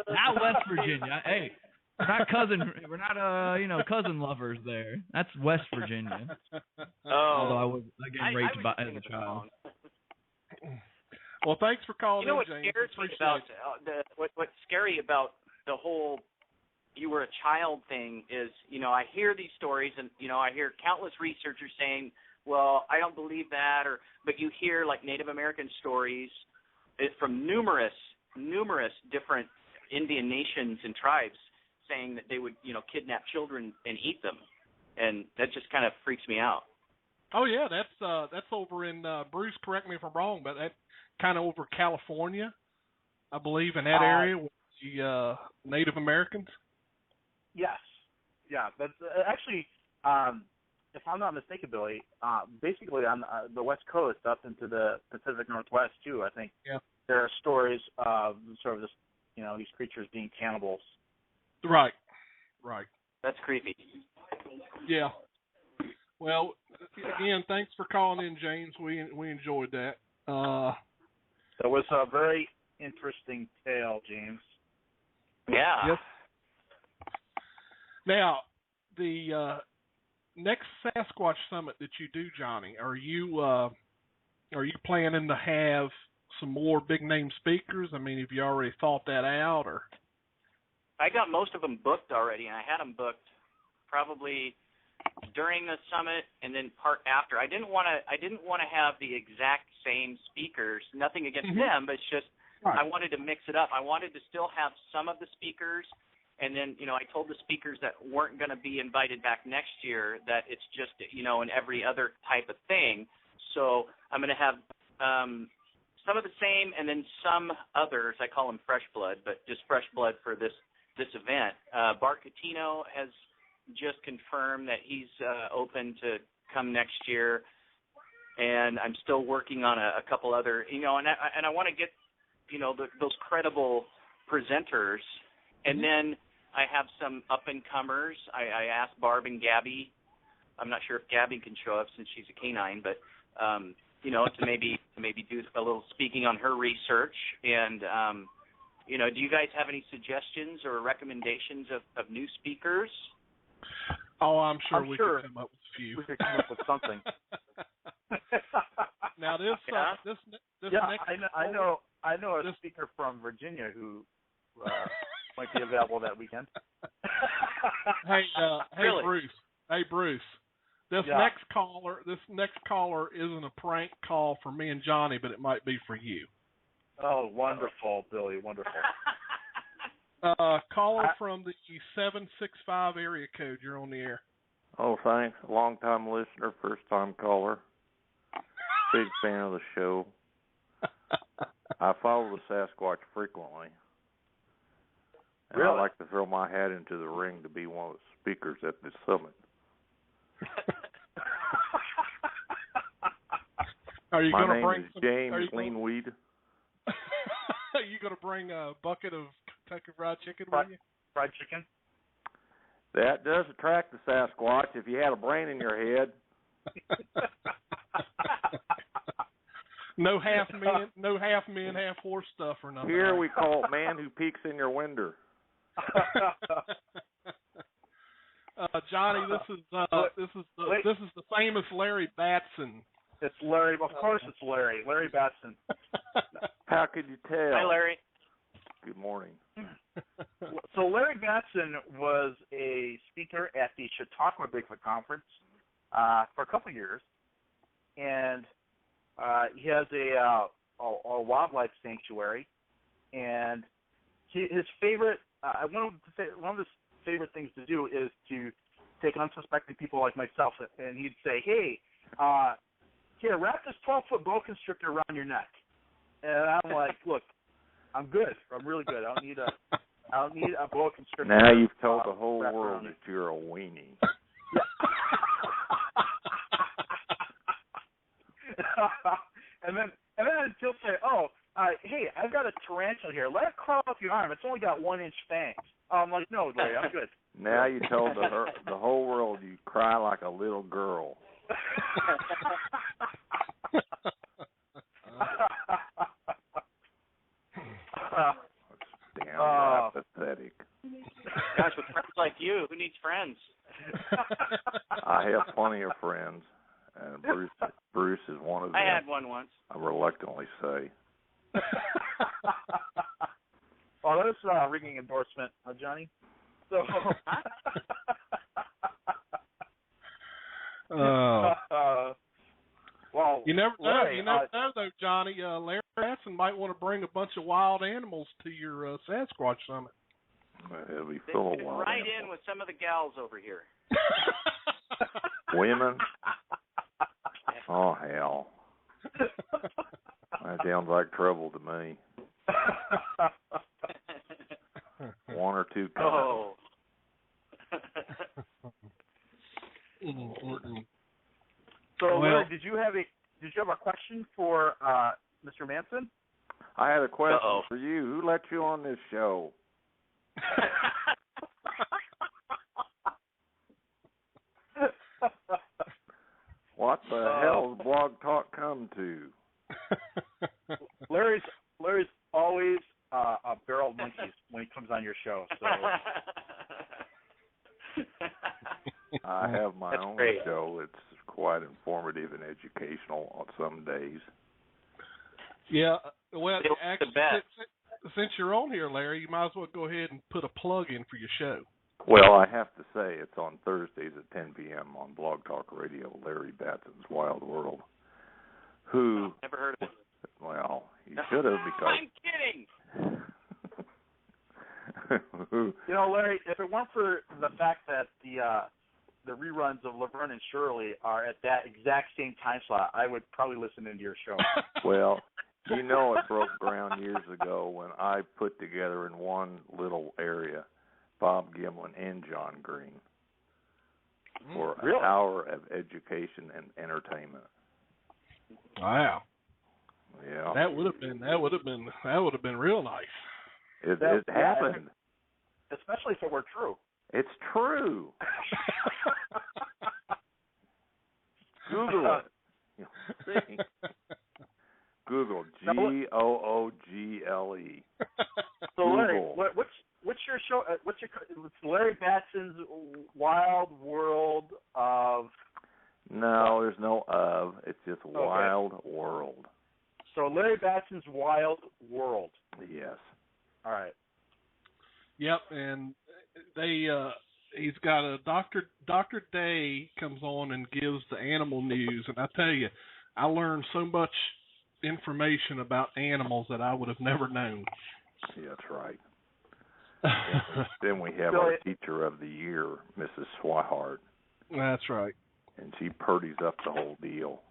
Not West Virginia. Hey, we're not cousin lovers there. That's West Virginia. Although I was getting raped as a child. Well, thanks for calling in, what James. Scares me about what's scary about the whole you were a child thing is, I hear these stories and, I hear countless researchers saying, well, I don't believe that, but you hear like Native American stories from numerous different Indian nations and tribes saying that they would, kidnap children and eat them. And that just kind of freaks me out. Oh, yeah, that's over in, Bruce, correct me if I'm wrong, but that kind of over California, I believe, in that area with the Native Americans. Yes. Yeah, that's actually, if I'm not mistaken, Billy, basically on the West Coast up into the Pacific Northwest, too, I think there are stories of sort of this, these creatures being cannibals. Right. That's creepy. Yeah. Well, again, thanks for calling in, James. We enjoyed that. That was a very interesting tale, James. Yeah. Yes. Now, the next Sasquatch Summit that you do, Johnny, are you planning to have some more big name speakers? I mean, have you already thought that out, or? I got most of them booked already, and I had them booked probably during the summit and then part after. I didn't want to have the exact same speakers. Nothing against them, but it's just I wanted to mix it up. I wanted to still have some of the speakers, and then I told the speakers that weren't going to be invited back next year that it's just an every other type of thing. So I'm going to have some of the same and then some others. I call them fresh blood, but just fresh blood for this event. Bart Catino has just confirmed that he's open to come next year, and I'm still working on a couple other, and I want to get, those credible presenters, and then I have some up-and-comers. I asked Barb and Gabby. I'm not sure if Gabby can show up since she's a canine, but to maybe do a little speaking on her research. And do you guys have any suggestions or recommendations of new speakers? Oh, I'm sure we could come up with a few. We could come up with something. Now this next I know a speaker from Virginia who might be available that weekend. Hey, really? Bruce. Hey, Bruce. This next caller isn't a prank call for me and Johnny, but it might be for you. Oh, wonderful, Billy, wonderful. Caller from the 765 area code. You're on the air. Oh, thanks. Long-time listener, first-time caller. Big fan of the show. I follow the Sasquatch frequently. And Really? I like to throw my hat into the ring to be one of the speakers at the summit. Are you My going to name bring is some, James Leanweed. Are you going to bring a bucket of Kentucky Fried Chicken with you? Fried chicken? That does attract the Sasquatch if you had a brain in your head. No half men, half horse stuff or nothing. Here we call it man who peeks in your window. Johnny, this is the famous Larry Batson. It's Larry. Of course, it's Larry. Larry Batson. How could you tell? Hi, Larry. Good morning. So Larry Manson was a speaker at the Chautauqua Bigfoot Conference for a couple of years, and he has a wildlife sanctuary. And his favorite, one of his favorite things to do is to take unsuspecting people like myself, and he'd say, "Hey, here, wrap this 12-foot boa constrictor around your neck." And I'm like, "Look, I'm good. I'm really good. I don't need a boa constrictor." Now you've told the whole world that you're a weenie. and then he'll say, "Oh, hey, I've got a tarantula here. Let it crawl up your arm. It's only got 1-inch fangs." I'm like, "No, Larry, I'm good." Now you told the whole world you cry like a little girl. That's downright pathetic. Gosh, with friends like you, who needs friends? I have plenty of friends, and Bruce is one of them. I had one once. I reluctantly say. Oh, that is a ringing endorsement, Johnny. So. Well, you never know. Larry, You never know, though, Johnny. Larry Manson might want to bring a bunch of wild animals to your Sasquatch Summit. It'll be full of wild right animals. in with some of the gals over here. Women? Oh, hell. That sounds like trouble to me. One or two kinds. Oh. So, Larry, did you have a question for Mr. Manson? I had a question for you. Who let you on this show? What the hell has Blog Talk come to? Larry's always a barrel of monkeys when he comes on your show. So I have my own great. show. It's quite informative and educational on some days. Yeah, well, the actually, best. since you're on here, Larry, you might as well go ahead and put a plug in for your show. Well, I have to say it's on Thursdays at 10 p.m. on Blog Talk Radio, Larry Batson's Wild World. Who? Never heard of it. Well, you should have because. I'm kidding. you know, Larry, if it weren't for the fact that the reruns of Laverne and Shirley are at that exact same time slot, I would probably listen into your show. Well, you know it broke ground years ago when I put together in one little area Bob Gimlin and John Green for an hour of education and entertainment. Wow. Yeah. That would have been real nice. It happened. Especially if it were true. It's true. Google it. See? Google Google. So Larry, what's your show? It's Larry Batson's Wild World of. No, there's no of. It's just Wild World. So Larry Batson's Wild World. Yes. All right. Yep, and he's got a Dr. Day comes on and gives the animal news, and I tell you, I learned so much information about animals that I would have never known. Yeah, that's right. Then we have our teacher of the year, Mrs. Swihart. That's right. And she purdies up the whole deal.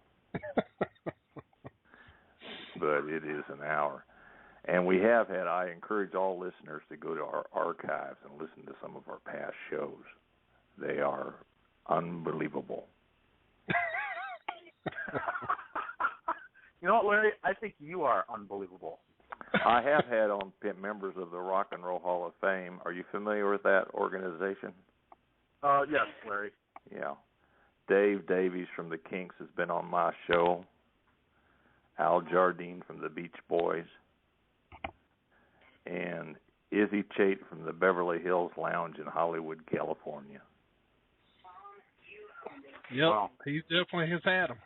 But it is an hour. And we have had, I encourage all listeners to go to our archives and listen to some of our past shows. They are unbelievable. You know what, Larry? I think you are unbelievable. I have had on members of the Rock and Roll Hall of Fame. Are you familiar with that organization? Yes, Larry. Yeah. Dave Davies from the Kinks has been on my show. Al Jardine from the Beach Boys. And Izzy Chait from the Beverly Hills Lounge in Hollywood, California. Yep, wow. He definitely has had them.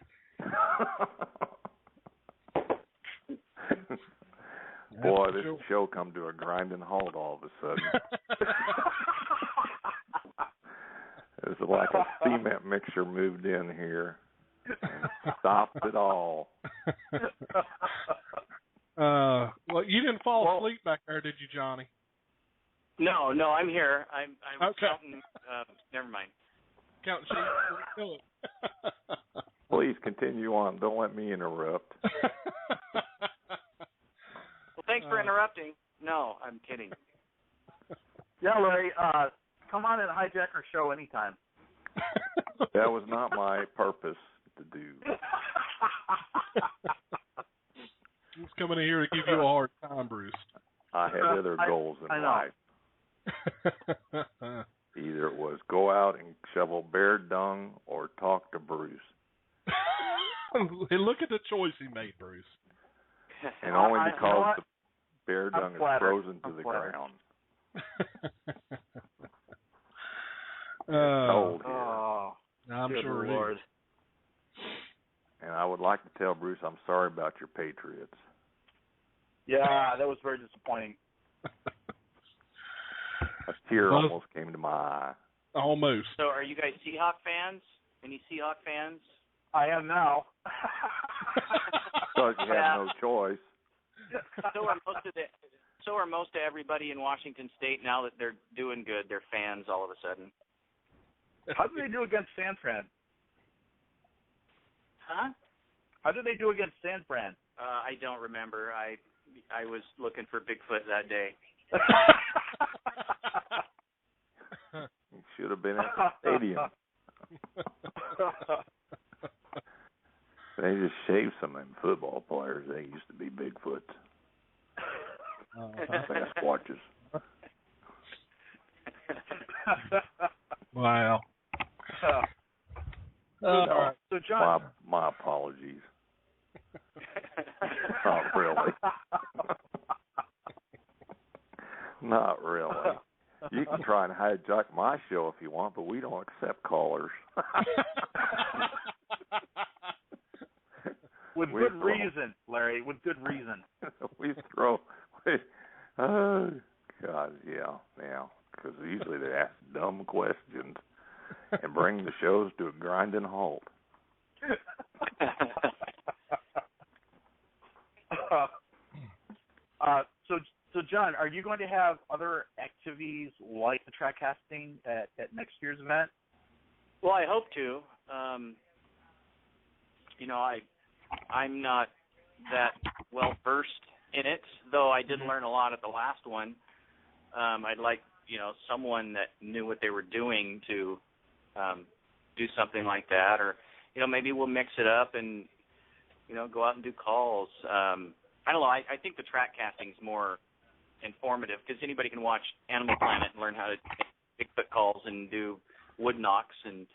Boy, this show come to a grinding halt all of a sudden. It's like a cement mixer moved in here and stopped it all. Well, you didn't fall asleep back there, did you, Johnny? No, I'm here. I'm okay. counting. Never mind. Counting sheep. Please continue on. Don't let me interrupt. Well, thanks for interrupting. No, I'm kidding. Yeah, Larry, come on and hijack our show anytime. That was not my purpose to do. He's coming in here to give you a hard time, Bruce. I had other goals in life. Either it was go out and shovel bear dung or talk to Bruce. Hey, look at the choice he made, Bruce. And only because the bear dung is frozen to the ground. Cold here. I'm sure Lord. it is. And I would like to tell Bruce I'm sorry about your Patriots. Yeah, that was very disappointing. A tear almost came to my eye. Almost. So are you guys Seahawk fans? Any Seahawk fans? I am now. Because you have no choice. So are most of everybody in Washington State now that they're doing good. They're fans all of a sudden. How did they do against San Fran? Huh? How did they do against San Fran? I don't remember. I was looking for Bigfoot that day. You should have been at the stadium. They just shaved some of them football players. They used to be Bigfoots. Sasquatches. Wow. So John, my apologies. Not really. Not really. You can try and hijack my show if you want, but we don't accept callers. With good reason, Larry. With good reason. Oh God, yeah. Because usually they ask dumb questions and bring the shows to a grinding halt. So John, are you going to have other activities like the track casting at next year's event? Well, I hope to. I'm not that well versed in it, though I did learn a lot at the last one. I'd like, someone that knew what they were doing to do something like that, or maybe we'll mix it up and go out and do calls. I don't know. I think the track casting is more informative because anybody can watch Animal Planet and learn how to make Bigfoot calls and do wood knocks and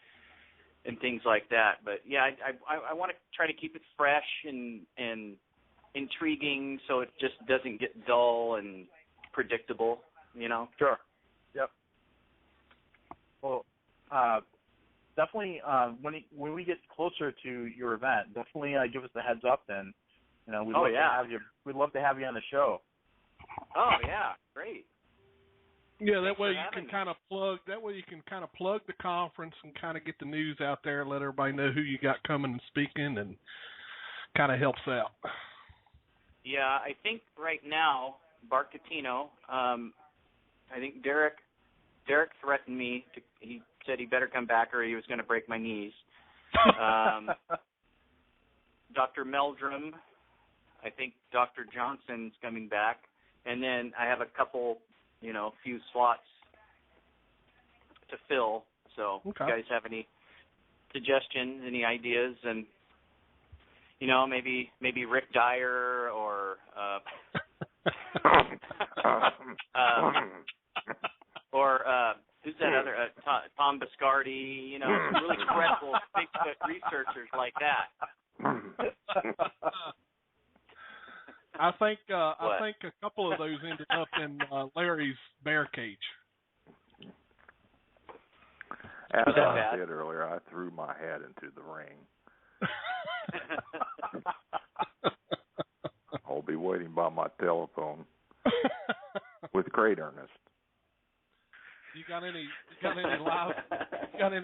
things like that. But yeah, I want to try to keep it fresh and intriguing so it just doesn't get dull and predictable. Sure. Yep. Well, definitely when we get closer to your event, definitely give us the heads up. Then we'd love to have you. We'd love to have you on the show. Oh yeah, great. Yeah, that way you can kind of plug. That way you can kind of plug the conference and kind of get the news out there, let everybody know who you got coming and speaking, and kind of helps out. Yeah, I think right now, Bart Catino. I think Derek threatened me. He said he better come back or he was going to break my knees. Dr. Meldrum. I think Dr. Johnson's coming back. And then I have a couple, few slots to fill. So if you guys have any suggestions, any ideas, and, maybe Rick Dyer or who's that other, Tom Biscardi, some really credible Bigfoot researchers like that. I think a couple of those ended up in Larry's bear cage. As I said earlier, I threw my hat into the ring. I'll be waiting by my telephone with great earnest. You got any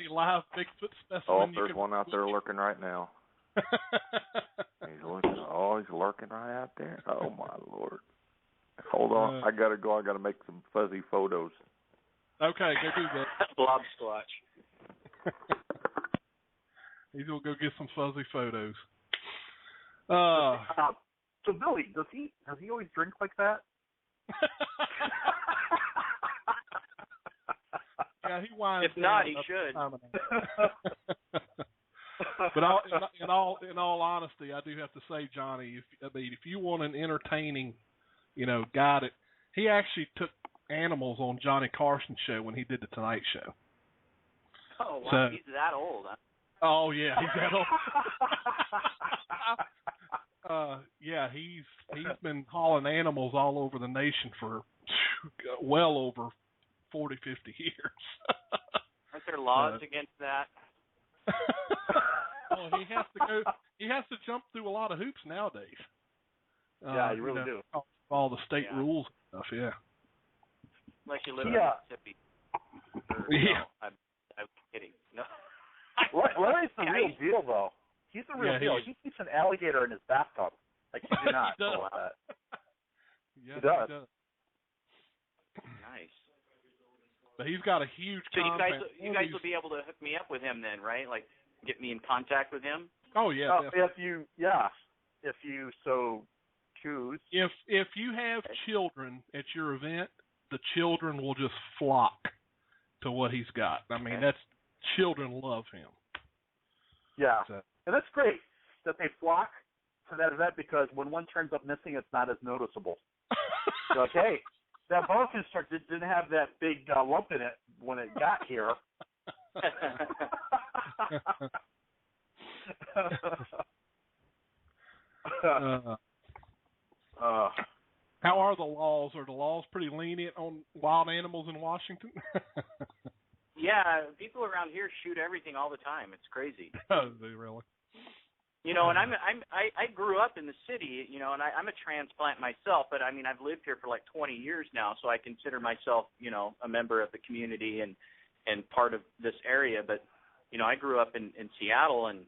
live Bigfoot specimen? Oh, there's one out there lurking right now. He's lurking right out there. Oh my Lord! Hold on, I gotta go. I gotta make some fuzzy photos. Okay, go do that. Blob Squatch. He's gonna go get some fuzzy photos. So Billy, does he always drink like that? Yeah, he winds. If not, he should. But in all honesty, I do have to say, Johnny, if you want an entertaining, guy that he actually took animals on Johnny Carson's show when he did the Tonight Show. Oh wow, So, he's that old, huh? Oh yeah, he's that old. Yeah, he's been hauling animals all over the nation for well over 40, 50 years. Aren't there laws against that? Well, he has to jump through a lot of hoops nowadays. Yeah, you really do. All the state rules and stuff, yeah. Unless you live in Mississippi. Yeah. No, I'm kidding. No. Larry's the real deal, though. He's the real deal. He keeps an alligator in his bathtub. Like, he did not. He does. That. Yes, he does. Nice. But he's got a huge. So you guys will be able to hook me up with him then, right? Like, get me in contact with him. Oh yeah. If you so choose. If you have children at your event, the children will just flock to what he's got. I mean, children love him. Yeah, so. And that's great that they flock to that event because when one turns up missing, it's not as noticeable. So, okay, that boa constrictor didn't have that big lump in it when it got here. How are the laws? Are the laws pretty lenient on wild animals in Washington? Yeah, people around here shoot everything all the time. It's crazy. Oh, they really? And I grew up in the city, and I'm a transplant myself, but I mean I've lived here for like 20 years now, so I consider myself, a member of the community and part of this area. But I grew up in Seattle, and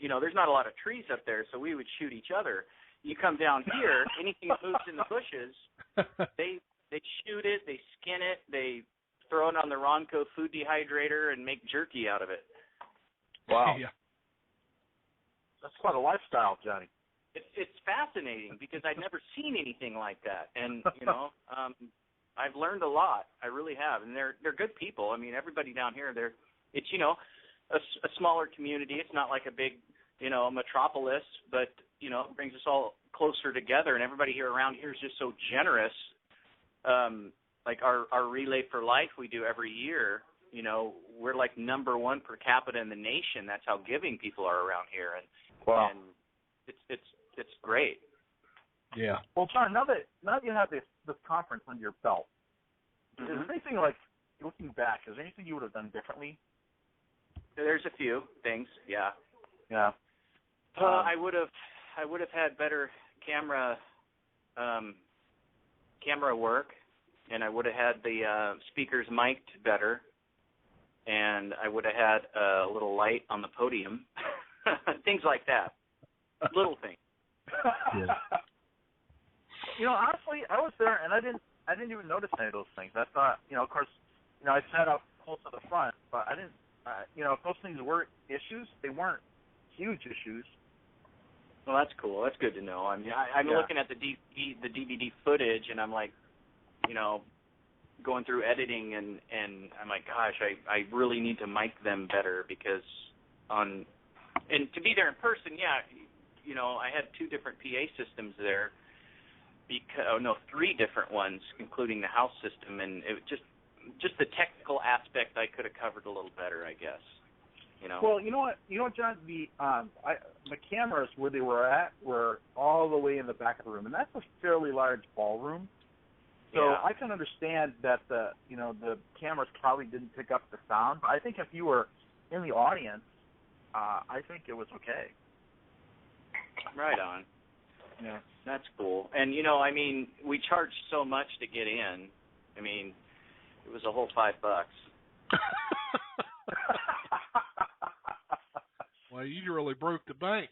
there's not a lot of trees up there, so we would shoot each other. You come down here, anything that moves in the bushes, they shoot it, they skin it, they throw it on the Ronco food dehydrator and make jerky out of it. Wow. Yeah. That's quite a lifestyle, Johnny. It's fascinating because I'd never seen anything like that, and I've learned a lot. I really have, and they're good people. I mean, everybody down here, it's a smaller community. It's not like a big metropolis, but it brings us all closer together, and everybody here around here is just so generous. Like our Relay for Life we do every year. We're like number one per capita in the nation. That's how giving people are around here, and wow. And it's great. Yeah. Well, John, now that you have this conference under your belt, is there anything, like, looking back, is there anything you would have done differently? There's a few things, yeah. Yeah. I would have had better camera work, and I would have had the speakers mic'd better, and I would have had a little light on the podium, things like that, little things. Yeah. Honestly, I was there and I didn't even notice any of those things. I thought, of course, I sat up close to the front, but I didn't, if those things were issues, they weren't huge issues. Well, that's cool. That's good to know. I mean, I'm looking at the DVD footage, and I'm like, going through editing, and I'm like, gosh, I really need to mic them better because and to be there in person, I had 2 different PA systems there. Three different ones, including the house system, and it just the technical aspect I could have covered a little better, I guess. Well, you know what, John, the cameras where they were at were all the way in the back of the room, and that's a fairly large ballroom. So I can understand that the cameras probably didn't pick up the sound, but I think if you were in the audience, I think it was okay. Right on. Yeah. That's cool. And, you know, I mean, we charged so much to get in. I mean, it was a whole $5. Well, you really broke the bank.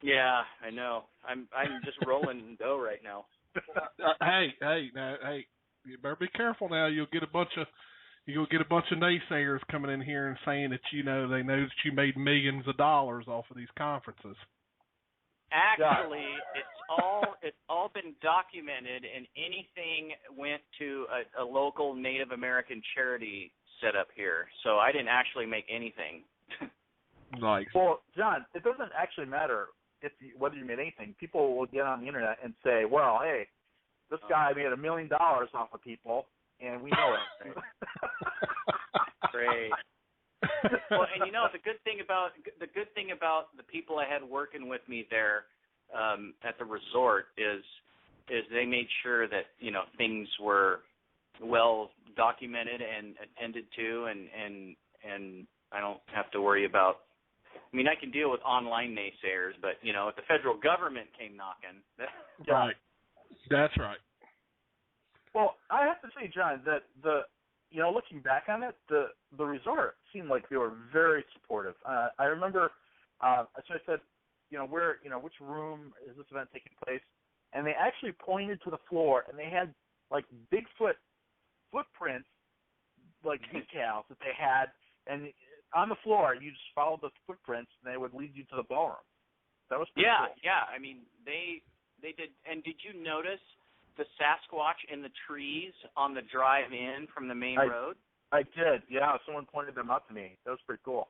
Yeah, I know. I'm just rolling dough right now. Hey, you better be careful now. You'll get a bunch of naysayers coming in here and saying that they know that you made millions of dollars off of these conferences. Actually, it's all been documented, and anything went to a local Native American charity set up here. So I didn't actually make anything. Nice. Well, John, it doesn't actually matter whether you made anything. People will get on the internet and say, well, hey, this guy made $1 million off of people, and we know it. Great. Well, and you know, the good thing about the people I had working with me there at the resort is they made sure that, you know, things were well documented and attended to, and I don't have to worry about. I mean, I can deal with online naysayers, but, you know, if the federal government came knocking. Right. That's right. Well, I have to say, John, that looking back on it, the resort seemed like they were very supportive. I remember, so I said, which room is this event taking place? And they actually pointed to the floor, and they had, like, Bigfoot footprints, like decals that they had, and on the floor, you just followed the footprints, and they would lead you to the ballroom. That was pretty cool. Yeah. I mean, they did. And did you notice the Sasquatch in the trees on the drive in from the main road? I did. Yeah, someone pointed them out to me. That was pretty cool.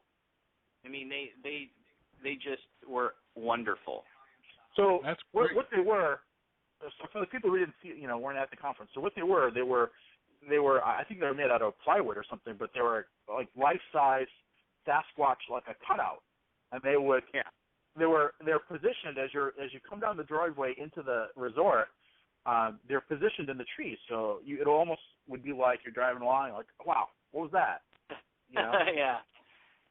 I mean, they just were wonderful. So that's what they were. So for the people who didn't see, weren't at the conference. So what they were. I think they were made out of plywood or something, but they were like life-size Sasquatch, like a cutout, and they're positioned as you come down the driveway into the resort. They're positioned in the trees, so it almost would be like you're driving along, like, wow, what was that? You know?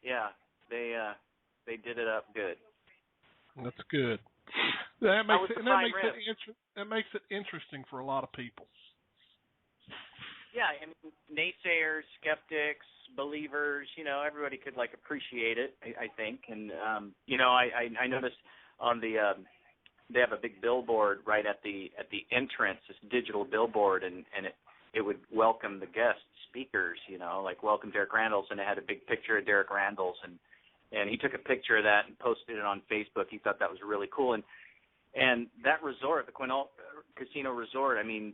Yeah. They did it up good. That's good. That makes it interesting for a lot of people. Yeah, I mean, naysayers, skeptics, believers, everybody could appreciate it, I think. And I noticed on the they have a big billboard right at the entrance, this digital billboard, and it would welcome the guest speakers, like welcome Derek Randalls, and it had a big picture of Derek Randalls, and he took a picture of that and posted it on Facebook. He thought that was really cool, and that resort, the Quinault Casino Resort, I mean,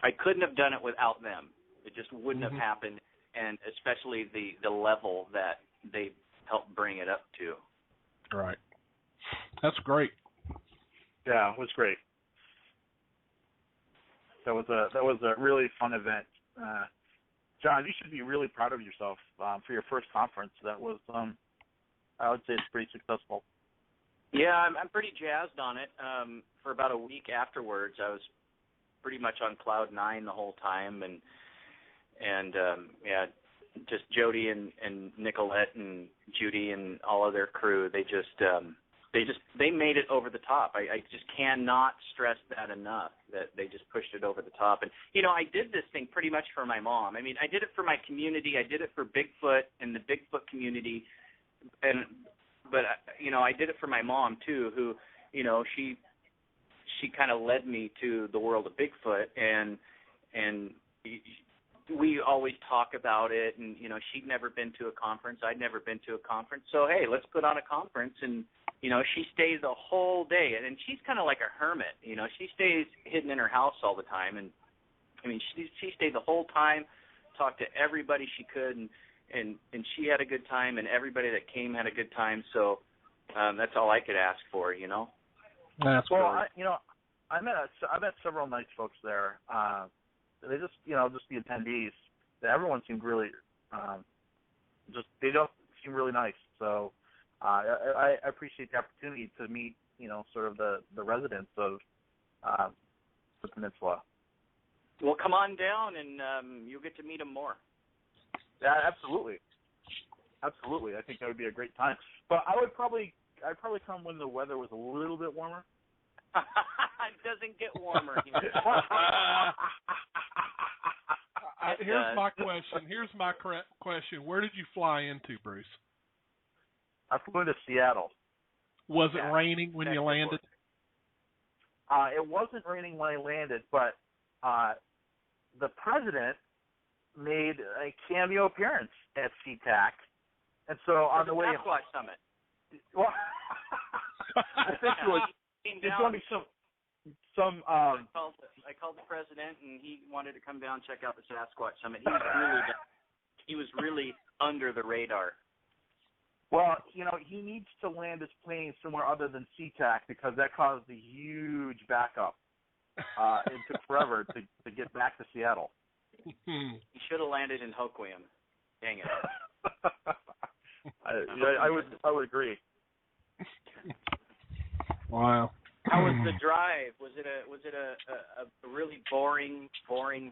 I couldn't have done it without them. It just wouldn't have happened, and especially the level that they helped bring it up to. Right. That's great. Yeah, it was great. That was a really fun event. John, you should be really proud of yourself for your first conference. That was, I would say, it's pretty successful. Yeah, I'm pretty jazzed on it. For about a week afterwards, I was pretty much on cloud nine the whole time, and just Jody and Nicolette and Judy and all of their crew. They made it over the top. I just cannot stress that enough, that they just pushed it over the top. And I did this thing pretty much for my mom. I mean, I did it for my community. I did it for Bigfoot and the Bigfoot community, but I did it for my mom too, who she kind of led me to the world of Bigfoot, and we always talk about it, and she'd never been to a conference, I'd never been to a conference, so hey, let's put on a conference. And she stays the whole day, and she's kind of like a hermit. She stays hidden in her house all the time, and I mean, she stayed the whole time, talked to everybody she could, and she had a good time, and everybody that came had a good time. So that's all I could ask for. That's well, I met several nice folks there. They just the attendees. Everyone seemed really they don't seem really nice. So I appreciate the opportunity to meet sort of the residents of the peninsula. Well, come on down, and you'll get to meet them more. Yeah, absolutely. I think that would be a great time. But I would probably come when the weather was a little bit warmer. It doesn't get warmer here. Here's my question. Where did you fly into, Bruce? I flew into Seattle. Was it raining when you landed? It wasn't raining when I landed, but the president made a cameo appearance at SeaTac, and so on the way Sasquatch Summit. Well, I think it's going to be some. I called the president, and he wanted to come down and check out the Sasquatch Summit. He was really under the radar. Well, he needs to land his plane somewhere other than SeaTac because that caused a huge backup. It took forever to get back to Seattle. He should have landed in Hoquiam. Dang it. I would agree. Wow. How was the drive? Was it a really boring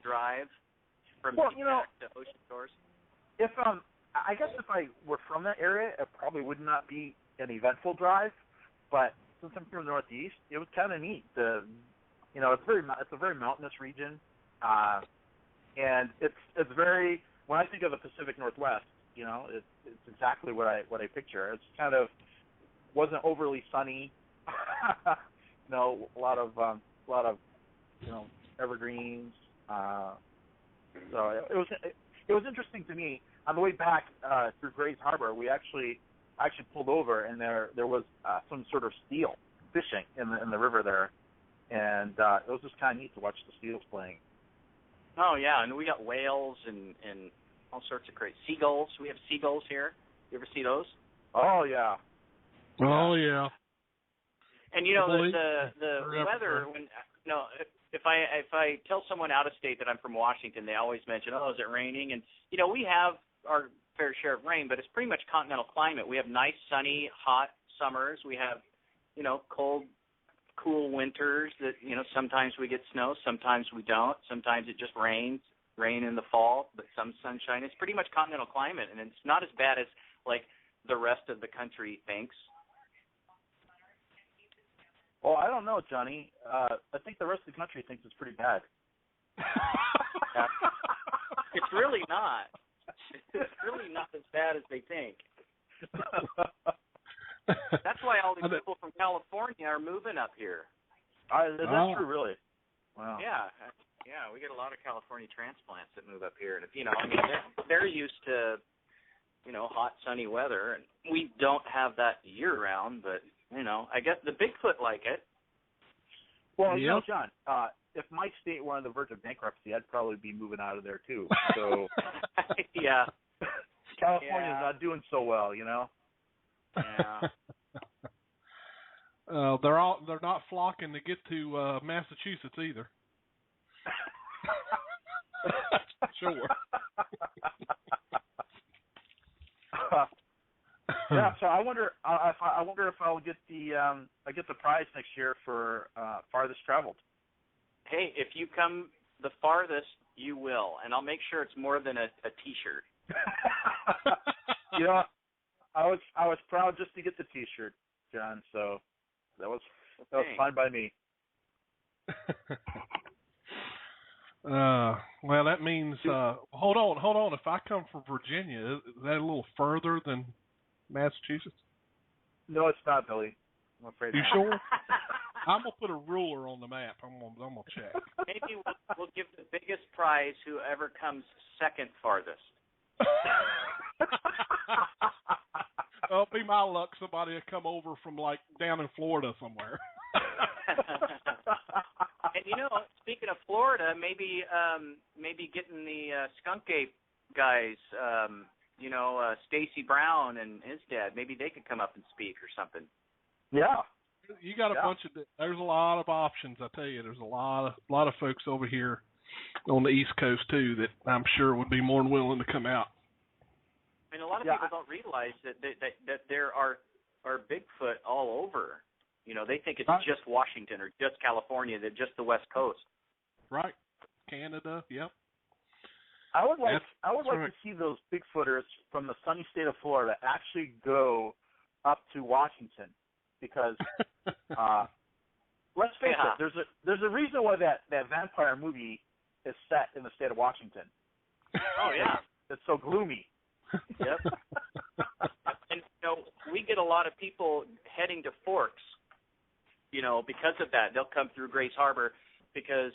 drive from SeaTac to Ocean Shores? If I guess if I were from that area, it probably would not be an eventful drive. But since I'm from the Northeast, it was kind of neat. It's a very mountainous region, and it's very. When I think of the Pacific Northwest, it's exactly what I picture. It's kind of wasn't overly sunny. A lot of evergreens. So it was interesting to me. On the way back through Grays Harbor, I actually pulled over, and there was some sort of seal fishing in the river there, and it was just kind of neat to watch the seals playing. Oh yeah, and we got whales and all sorts of crazy seagulls. We have seagulls here. You ever see those? Oh yeah. Oh yeah. And the weather when if I tell someone out of state that I'm from Washington, they always mention, oh, is it raining? And we have our fair share of rain, but it's pretty much continental climate. We have nice, sunny, hot summers. We have, cold, cool winters that, sometimes we get snow, sometimes we don't. Sometimes it just rain in the fall, but some sunshine. It's pretty much continental climate, and it's not as bad as, like, the rest of the country thinks. Well, I don't know, Johnny. I think the rest of the country thinks it's pretty bad. It's really not. It's really not as bad as they think. That's why all these people from California are moving up here. Is that true, really? Wow. Yeah, we get a lot of California transplants that move up here, and they're used to, hot, sunny weather, and we don't have that year round, but I guess the Bigfoot like it. Well, John, if my state were on the verge of bankruptcy, I'd probably be moving out of there too. So yeah, California's not doing so well, Yeah. They're not flocking to get to Massachusetts either. Sure. Yeah, so I wonder if I'll get the prize next year for farthest traveled. Hey, if you come the farthest, you will, and I'll make sure it's more than a T-shirt. I was proud just to get the T-shirt, John. So that was fine by me. Well, that means hold on. If I come from Virginia, is that a little further than Massachusetts? No, it's not, Billy. I'm afraid. You sure? I'm gonna put a ruler on the map. I'm gonna check. Maybe we'll give the biggest prize whoever comes second farthest. Well, it'll be my luck. Somebody will come over from like down in Florida somewhere. And speaking of Florida, maybe getting the Skunk Ape guys, Stacy Brown and his dad, maybe they could come up and speak or something. Yeah. You got a bunch of. There's a lot of options. I tell you, there's a lot of folks over here on the East Coast too that I'm sure would be more than willing to come out. I mean, a lot of people don't realize that there are Bigfoot all over. They think it's just Washington or just California, that just the West Coast. Right. Canada. Yep. I would like to see those Bigfooters from the sunny state of Florida actually go up to Washington because let's face it, there's a reason why that vampire movie is set in the state of Washington. Oh yeah, it's so gloomy. Yep. And we get a lot of people heading to Forks, because of that. They'll come through Grace Harbor because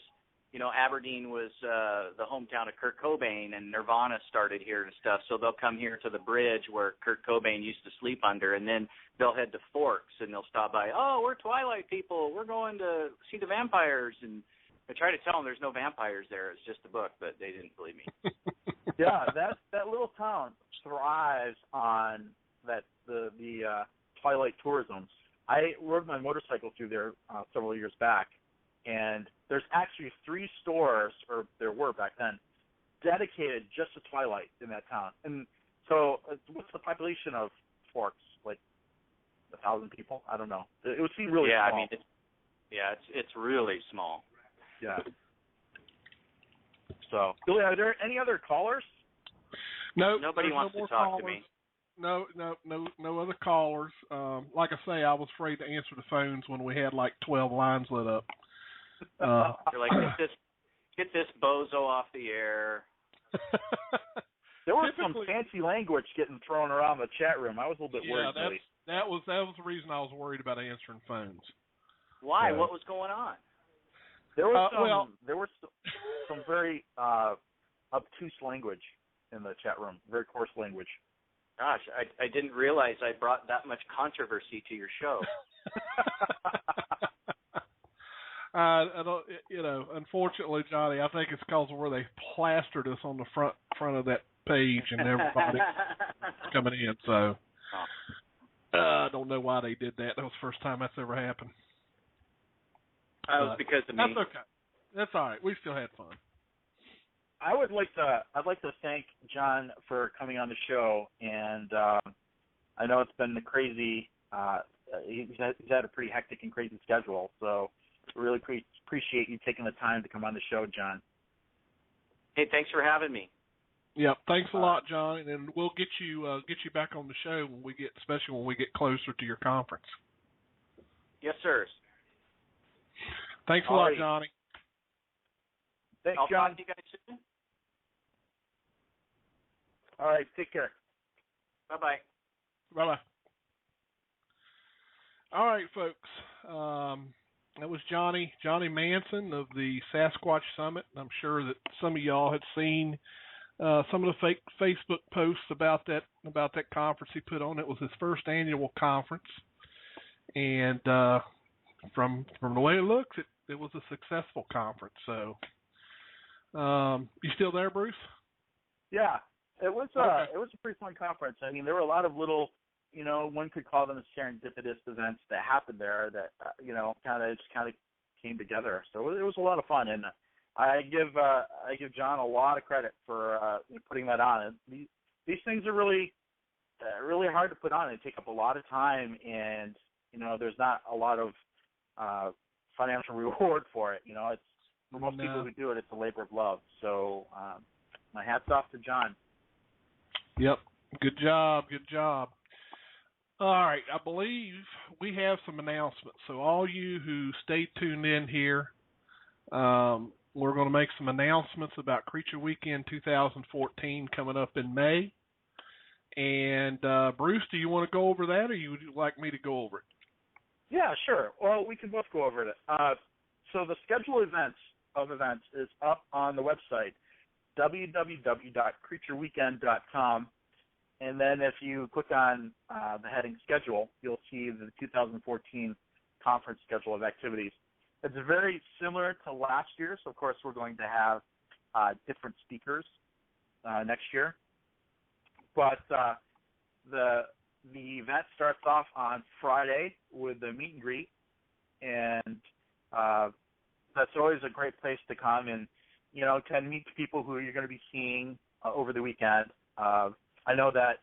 Aberdeen was the hometown of Kurt Cobain, and Nirvana started here and stuff. So they'll come here to the bridge where Kurt Cobain used to sleep under, and then they'll head to Forks, and they'll stop by. Oh, we're Twilight people. We're going to see the vampires. And I try to tell them there's no vampires there. It's just a book, but they didn't believe me. Yeah, that little town thrives on the Twilight tourism. I rode my motorcycle through there several years back. And there's actually 3 stores, or there were back then, dedicated just to Twilight in that town. And so what's the population of Forks? Like 1,000 people? I don't know. It would seem really small. I mean, it's really small. Yeah. So, Billy, are there any other callers? No. Nobody wants to talk to me. No other callers. Like I say, I was afraid to answer the phones when we had like 12 lines lit up. You're like, get this bozo off the air. There was some fancy language getting thrown around the chat room. I was a little bit worried. That was the reason I was worried about answering phones. Why? What was going on? There was some very obtuse language in the chat room. Very coarse language. Gosh, I didn't realize I brought that much controversy to your show. I don't, unfortunately, Johnny, I think it's because of where they plastered us on the front of that page and everybody coming in. So I don't know why they did that. That was the first time that's ever happened. It was because of me. That's okay. That's all right. We still had fun. I'd like to thank John for coming on the show, and I know it's been crazy. He's had a pretty hectic and crazy schedule, so really appreciate you taking the time to come on the show, John. Hey, thanks for having me. Yeah, thanks a lot, John, and we'll get you back on the show especially when we get closer to your conference. Yes, sir. Thanks a lot, Johnny. Thanks, I'll John. talk to you guys soon. All right, take care. Bye-bye. Bye-bye. All right, folks. That was Johnny Manson of the Sasquatch Summit. I'm sure that some of y'all had seen some of the fake Facebook posts about that conference he put on. It was his first annual conference, and from the way it looks, it was a successful conference. So, you still there, Bruce? Yeah, it was. Okay. It was a pretty fun conference. I mean, there were a lot of little, one could call them serendipitous events that happened there that kind of came together. So it was a lot of fun, and I give John a lot of credit for putting that on. And these things are really hard to put on. They take up a lot of time, and there's not a lot of financial reward for it. It's for most people who do it, it's a labor of love. So my hat's off to John. Yep. Good job. All right. I believe we have some announcements. So all you who stay tuned in here, we're going to make some announcements about Creature Weekend 2014 coming up in May. And Bruce, do you want to go over that, or would you like me to go over it? Yeah, sure. Well, we can both go over it. So the schedule of events is up on the website, www.creatureweekend.com. And then if you click on the heading schedule, you'll see the 2014 conference schedule of activities. It's very similar to last year. So, of course, we're going to have different speakers next year. But the event starts off on Friday with the meet and greet, and that's always a great place to come and can meet people who you're going to be seeing over the weekend. I know that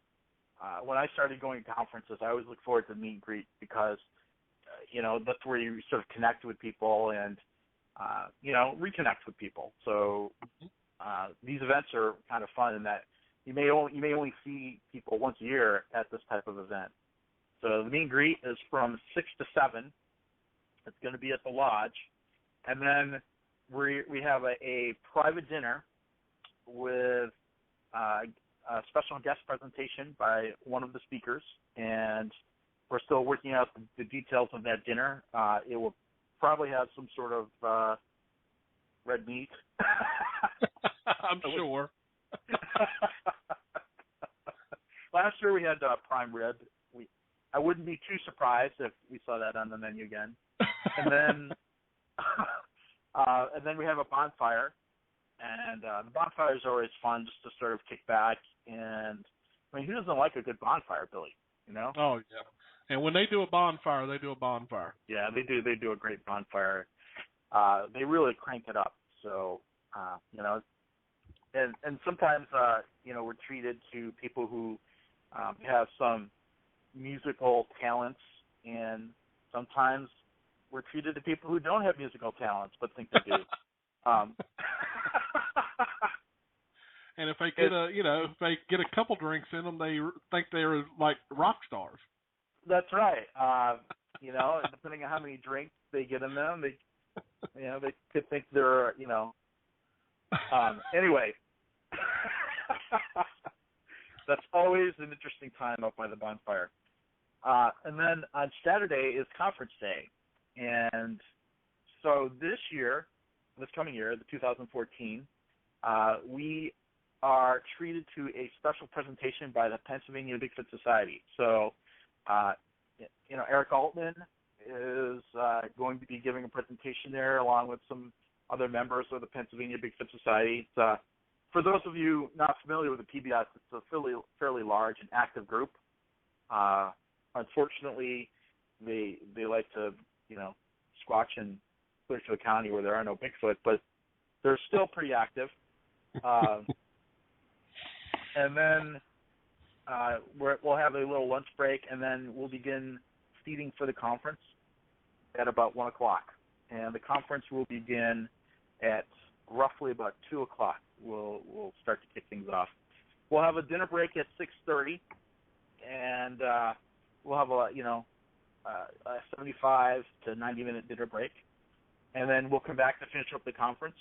when I started going to conferences, I always look forward to meet and greet because that's where you sort of connect with people and reconnect with people. So these events are kind of fun in that you may only see people once a year at this type of event. So the meet and greet is from 6 to 7. It's going to be at the lodge. And then we have a private dinner with a special guest presentation by one of the speakers. And we're still working out the details of that dinner. It will probably have some sort of red meat. I'm sure. Last year we had prime rib. I wouldn't be too surprised if we saw that on the menu again. And then we have a bonfire, and the bonfire is always fun just to sort of kick back. And I mean, who doesn't like a good bonfire, Billy? You know? Oh yeah. And when they do a bonfire, they do a bonfire. Yeah, they do. They do a great bonfire. They really crank it up. So you know, and sometimes you know, we're treated to people who have some musical talents, and sometimes we're treated to people who don't have musical talents but think they do. And if they get a couple drinks in them, they think they're like rock stars. That's right. You know, depending on how many drinks they get in them, they could think they're, you know. Anyway, that's always an interesting time up by the bonfire. And then on Saturday is conference day. And so this coming year, the 2014, we are treated to a special presentation by the Pennsylvania Bigfoot Society. So, you know, Eric Altman is going to be giving a presentation there along with some other members of the Pennsylvania Bigfoot Society. It's, for those of you not familiar with the PBS, it's a fairly large and active group. Unfortunately, they like to, you know, squatch in Litchfield County where there are no Bigfoot, but they're still pretty active. And then we'll have a little lunch break, and then we'll begin seating for the conference at about 1 o'clock. And the conference will begin at roughly about 2 o'clock. We'll start to kick things off. We'll have a dinner break at 6:30, and we'll have a 75 to 90-minute dinner break, and then we'll come back to finish up the conference.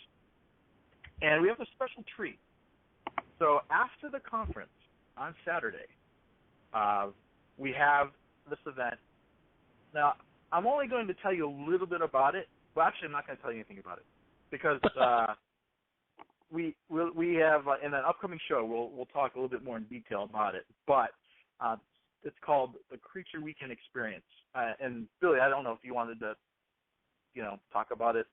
And we have a special treat. So after the conference on Saturday, we have this event. Now, I'm only going to tell you a little bit about it. Well, actually, I'm not going to tell you anything about it because we have in an upcoming show we'll talk a little bit more in detail about it. But it's called the Creature Weekend Experience. And Billy, I don't know if you wanted to, you know, talk about it.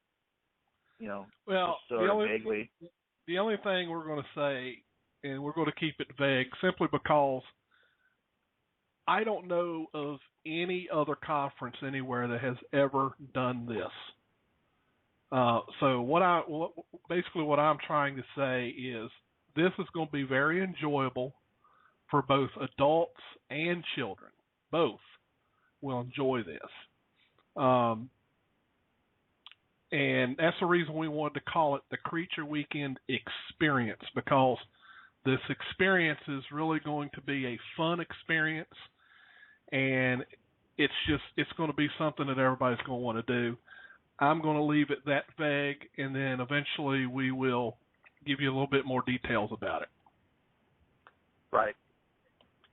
You know, well, vaguely. The only thing we're going to say, and we're going to keep it vague, simply because I don't know of any other conference anywhere that has ever done this. So what I'm trying to say is this is going to be very enjoyable for both adults and children. Both will enjoy this. And that's the reason we wanted to call it the Creature Weekend Experience, because this experience is really going to be a fun experience, and it's going to be something that everybody's going to want to do. I'm going to leave it that vague, and then eventually we will give you a little bit more details about it. Right.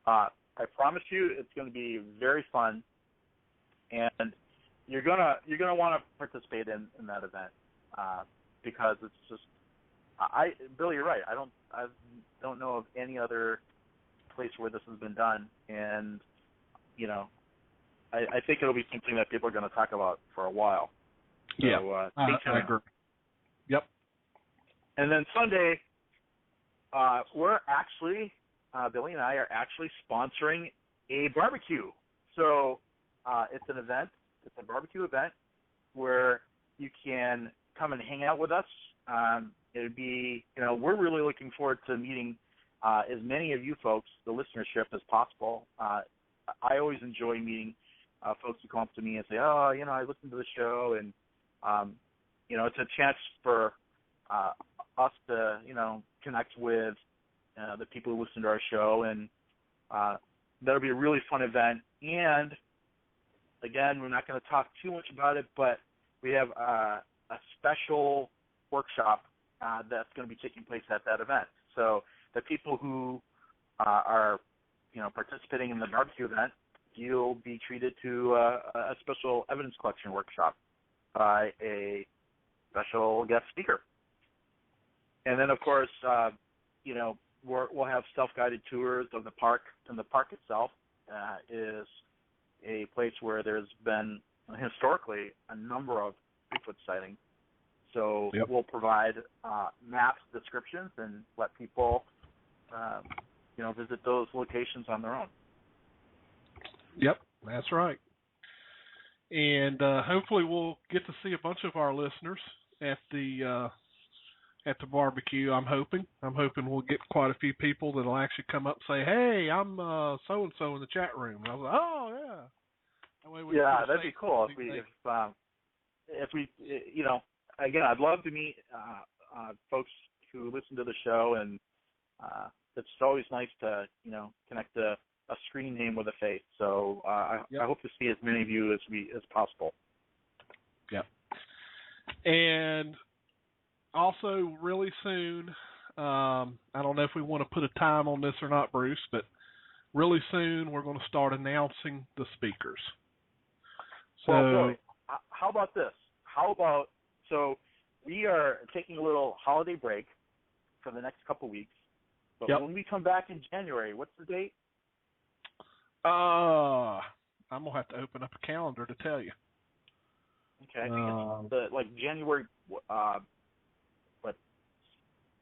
I promise you it's going to be very fun, and you're gonna want to participate in that event because it's just Billy, you're right. I don't know of any other place where this has been done, and you know, I think it'll be something that people are going to talk about for a while. So, yeah, I agree. Yep. And then Sunday, we're actually Billy and I are actually sponsoring a barbecue. So it's an event. It's a barbecue event where you can come and hang out with us. It would be, you know, we're really looking forward to meeting as many of you folks, the listenership, as possible. I always enjoy meeting folks who come up to me and say, oh, you know, I listened to the show, and, you know, it's a chance for us to, you know, connect with the people who listen to our show and, that'll be a really fun event. And again, we're not going to talk too much about it, but we have a special workshop that's going to be taking place at that event. So the people who are, participating in the barbecue event, you'll be treated to a special evidence collection workshop by a special guest speaker. And then, of course, we'll have self-guided tours of the park, and the park itself is a place where there's been historically a number of Bigfoot sightings. So we'll provide maps, descriptions, and let people, visit those locations on their own. Yep, that's right. And hopefully we'll get to see a bunch of our listeners at the barbecue. I'm hoping we'll get quite a few people that'll actually come up and say, "Hey, I'm so and so in the chat room." And I was like, "Oh yeah." That way that'd be cool if we again, I'd love to meet folks who listen to the show, and it's always nice to connect a screen name with a face. So I hope to see as many of you as possible. Yep. And also, really soon, I don't know if we want to put a time on this or not, Bruce, but really soon we're going to start announcing the speakers. So, well, Billy, how about this? So we are taking a little holiday break for the next couple weeks, but when we come back in January, what's the date? I'm going to have to open up a calendar to tell you. Okay, I think it's January,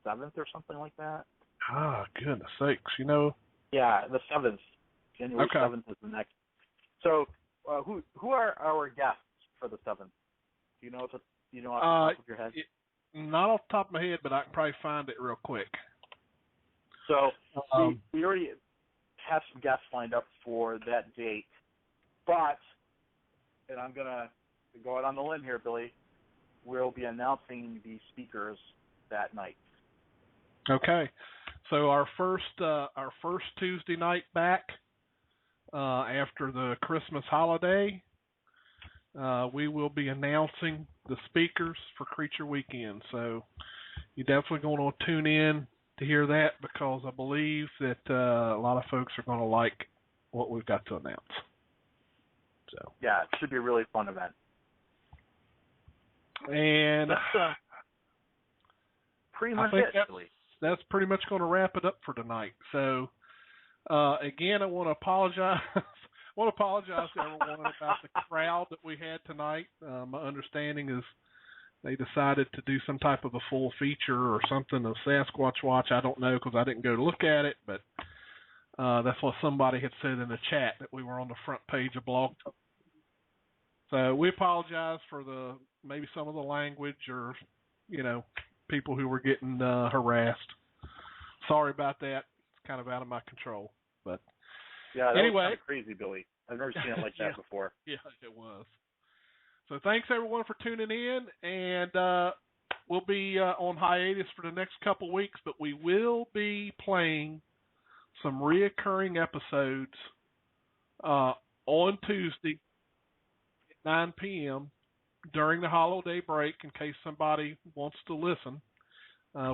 7th or something like that. Ah, goodness sakes, Yeah, the 7th. January 7th is the next. So, who are our guests for the 7th? Do you know off the top of your head? Not off the top of my head, but I can probably find it real quick. So, we already have some guests lined up for that date, but, and I'm going to go out on the limb here, Billy, we'll be announcing the speakers that night. Okay, so our first Tuesday night back after the Christmas holiday, we will be announcing the speakers for Creature Weekend. So you're definitely going to tune in to hear that, because I believe that a lot of folks are going to like what we've got to announce. So yeah, it should be a really fun event. And that's pretty much that's pretty much going to wrap it up for tonight. So again, I want to apologize. To everyone about the crowd that we had tonight. My understanding is they decided to do some type of a full feature or something of Sasquatch Watch. I don't know, because I didn't go to look at it, but that's what somebody had said in the chat, that we were on the front page of Blog Talk. So we apologize for maybe some of the language, or people who were getting harassed. Sorry about that. It's kind of out of my control, but yeah. That anyway, was kind of crazy, Billy. I've never seen it like that before. Yeah, it was. So thanks everyone for tuning in, and we'll be on hiatus for the next couple weeks, but we will be playing some reoccurring episodes on Tuesday at 9 p.m. during the holiday break, in case somebody wants to listen.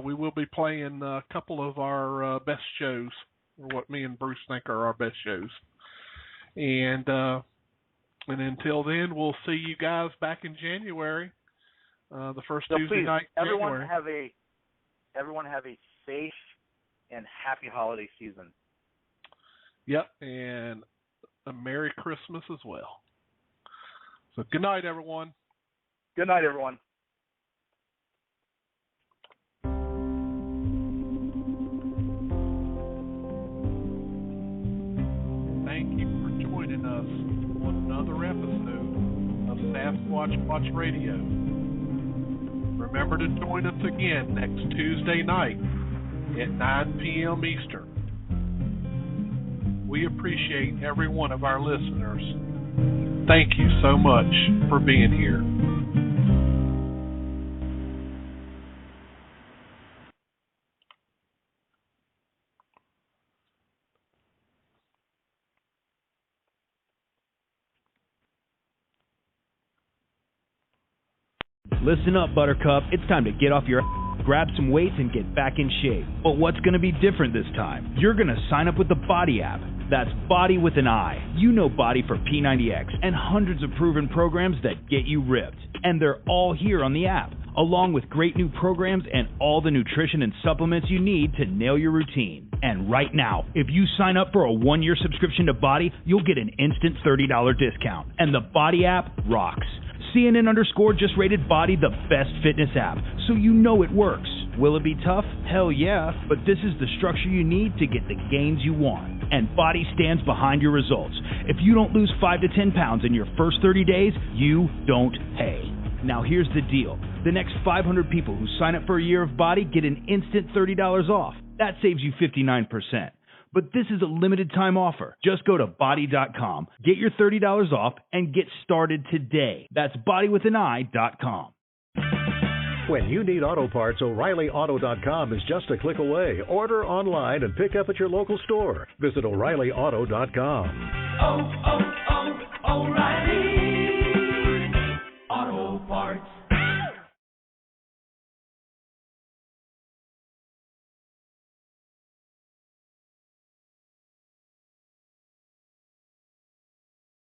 We will be playing a couple of our best shows, or what me and Bruce think are our best shows. And until then, we'll see you guys back in January, the first Tuesday night in January. Everyone have a safe and happy holiday season. Yep, and a Merry Christmas as well. So good night, everyone. Good night, everyone. Thank you for joining us on another episode of Sasquatch Watch Radio. Remember to join us again next Tuesday night at 9 p.m. Eastern. We appreciate every one of our listeners. Thank you so much for being here. Listen up, Buttercup. It's time to get off your grab some weights and get back in shape. But what's going to be different this time? You're going to sign up with the Body app. That's Body with an I. You know Body for P90X and hundreds of proven programs that get you ripped. And they're all here on the app, along with great new programs and all the nutrition and supplements you need to nail your routine. And right now, if you sign up for a 1-year subscription to Body, you'll get an instant $30 discount. And the Body app rocks. CNN Underscore just rated Body the best fitness app, so you know it works. Will it be tough? Hell yeah, but this is the structure you need to get the gains you want. And Body stands behind your results. If you don't lose 5 to 10 pounds in your first 30 days, you don't pay. Now here's the deal. The next 500 people who sign up for a year of Body get an instant $30 off. That saves you 59%. But this is a limited time offer. Just go to Body.com, get your $30 off, and get started today. That's bodywithanI.com. When you need auto parts, O'ReillyAuto.com is just a click away. Order online and pick up at your local store. Visit O'ReillyAuto.com. Oh, oh, oh, O'Reilly Auto Parts.